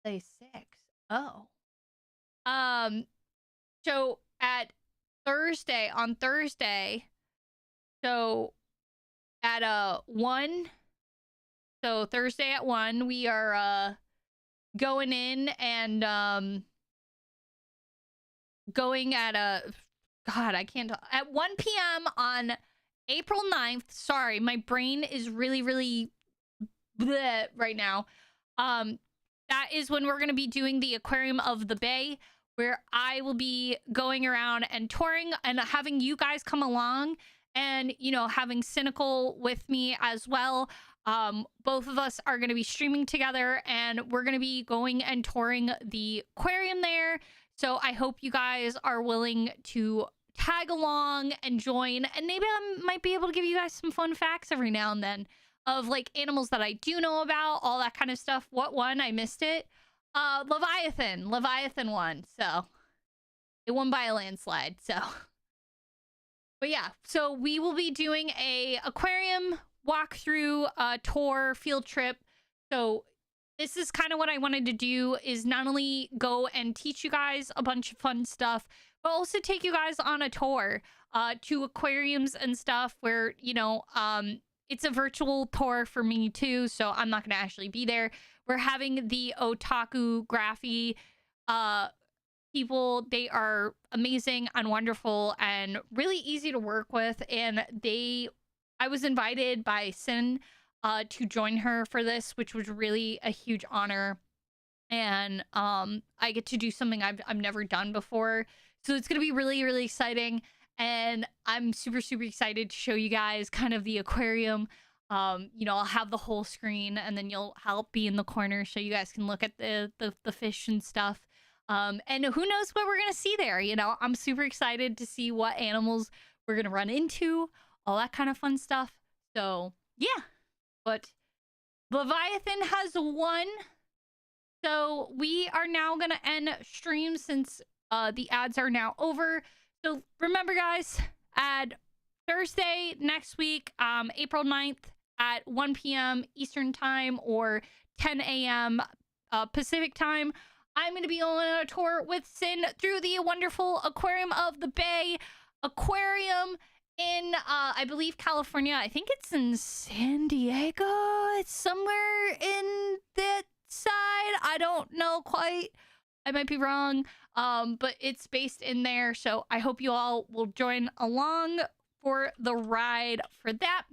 day 6. Oh. So at on Thursday, so at 1, so Thursday at 1, we are going in and going at God, I can't talk. At 1 p.m. on April 9th. Sorry, my brain is really bleh right now. That is when we're going to be doing the Aquarium of the Bay, where I will be going around and touring and having you guys come along and, you know, having Cynical with me as well. Both of us are going to be streaming together and we're going to be going and touring the aquarium there. So I hope you guys are willing to tag along and join, and maybe I might be able to give you guys some fun facts every now and then of like animals that I do know about, all that kind of stuff. What one? I missed it. Leviathan won. So it won by a landslide. So, but yeah, so we will be doing a aquarium walkthrough, tour, field trip. So this is kind of what I wanted to do, is not only go and teach you guys a bunch of fun stuff, but also take you guys on a tour to aquariums and stuff where, you know, it's a virtual tour for me too, so I'm not going to actually be there. We're having the Otaku Graphy people. They are amazing and wonderful and really easy to work with, and I was invited by Sin to join her for this, which was really a huge honor. and I get to do something I've never done before. So it's gonna be really, really exciting. And I'm super, super excited to show you guys kind of the aquarium. You know, I'll have the whole screen, and then I'll be in the corner so you guys can look at the fish and stuff. And who knows what we're gonna see there? You know, I'm super excited to see what animals we're gonna run into, all that kind of fun stuff. So yeah, but Leviathan has won. So we are now gonna end stream since the ads are now over. So remember, guys, at Thursday next week, April 9th at 1 p.m. Eastern Time or 10 a.m. Pacific Time, I'm going to be on a tour with Sin through the wonderful Aquarium of the Bay Aquarium in, I believe, California. I think it's in San Diego. It's somewhere in that side. I don't know quite. I might be wrong. But it's based in there. So I hope you all will join along for the ride for that.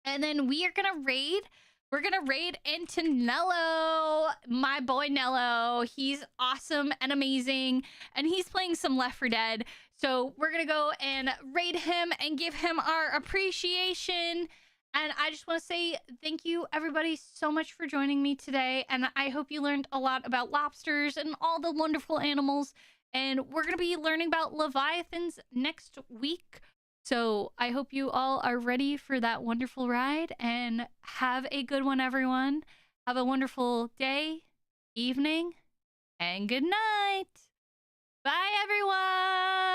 And then we are going to raid. We're going to raid into Nello, my boy Nello. He's awesome and amazing. And he's playing some Left 4 Dead. So we're going to go and raid him and give him our appreciation. And I just want to say thank you, everybody, so much for joining me today. And I hope you learned a lot about lobsters and all the wonderful animals. And we're going to be learning about leviathans next week. So I hope you all are ready for that wonderful ride. And have a good one, everyone. Have a wonderful day, evening, and good night. Bye, everyone.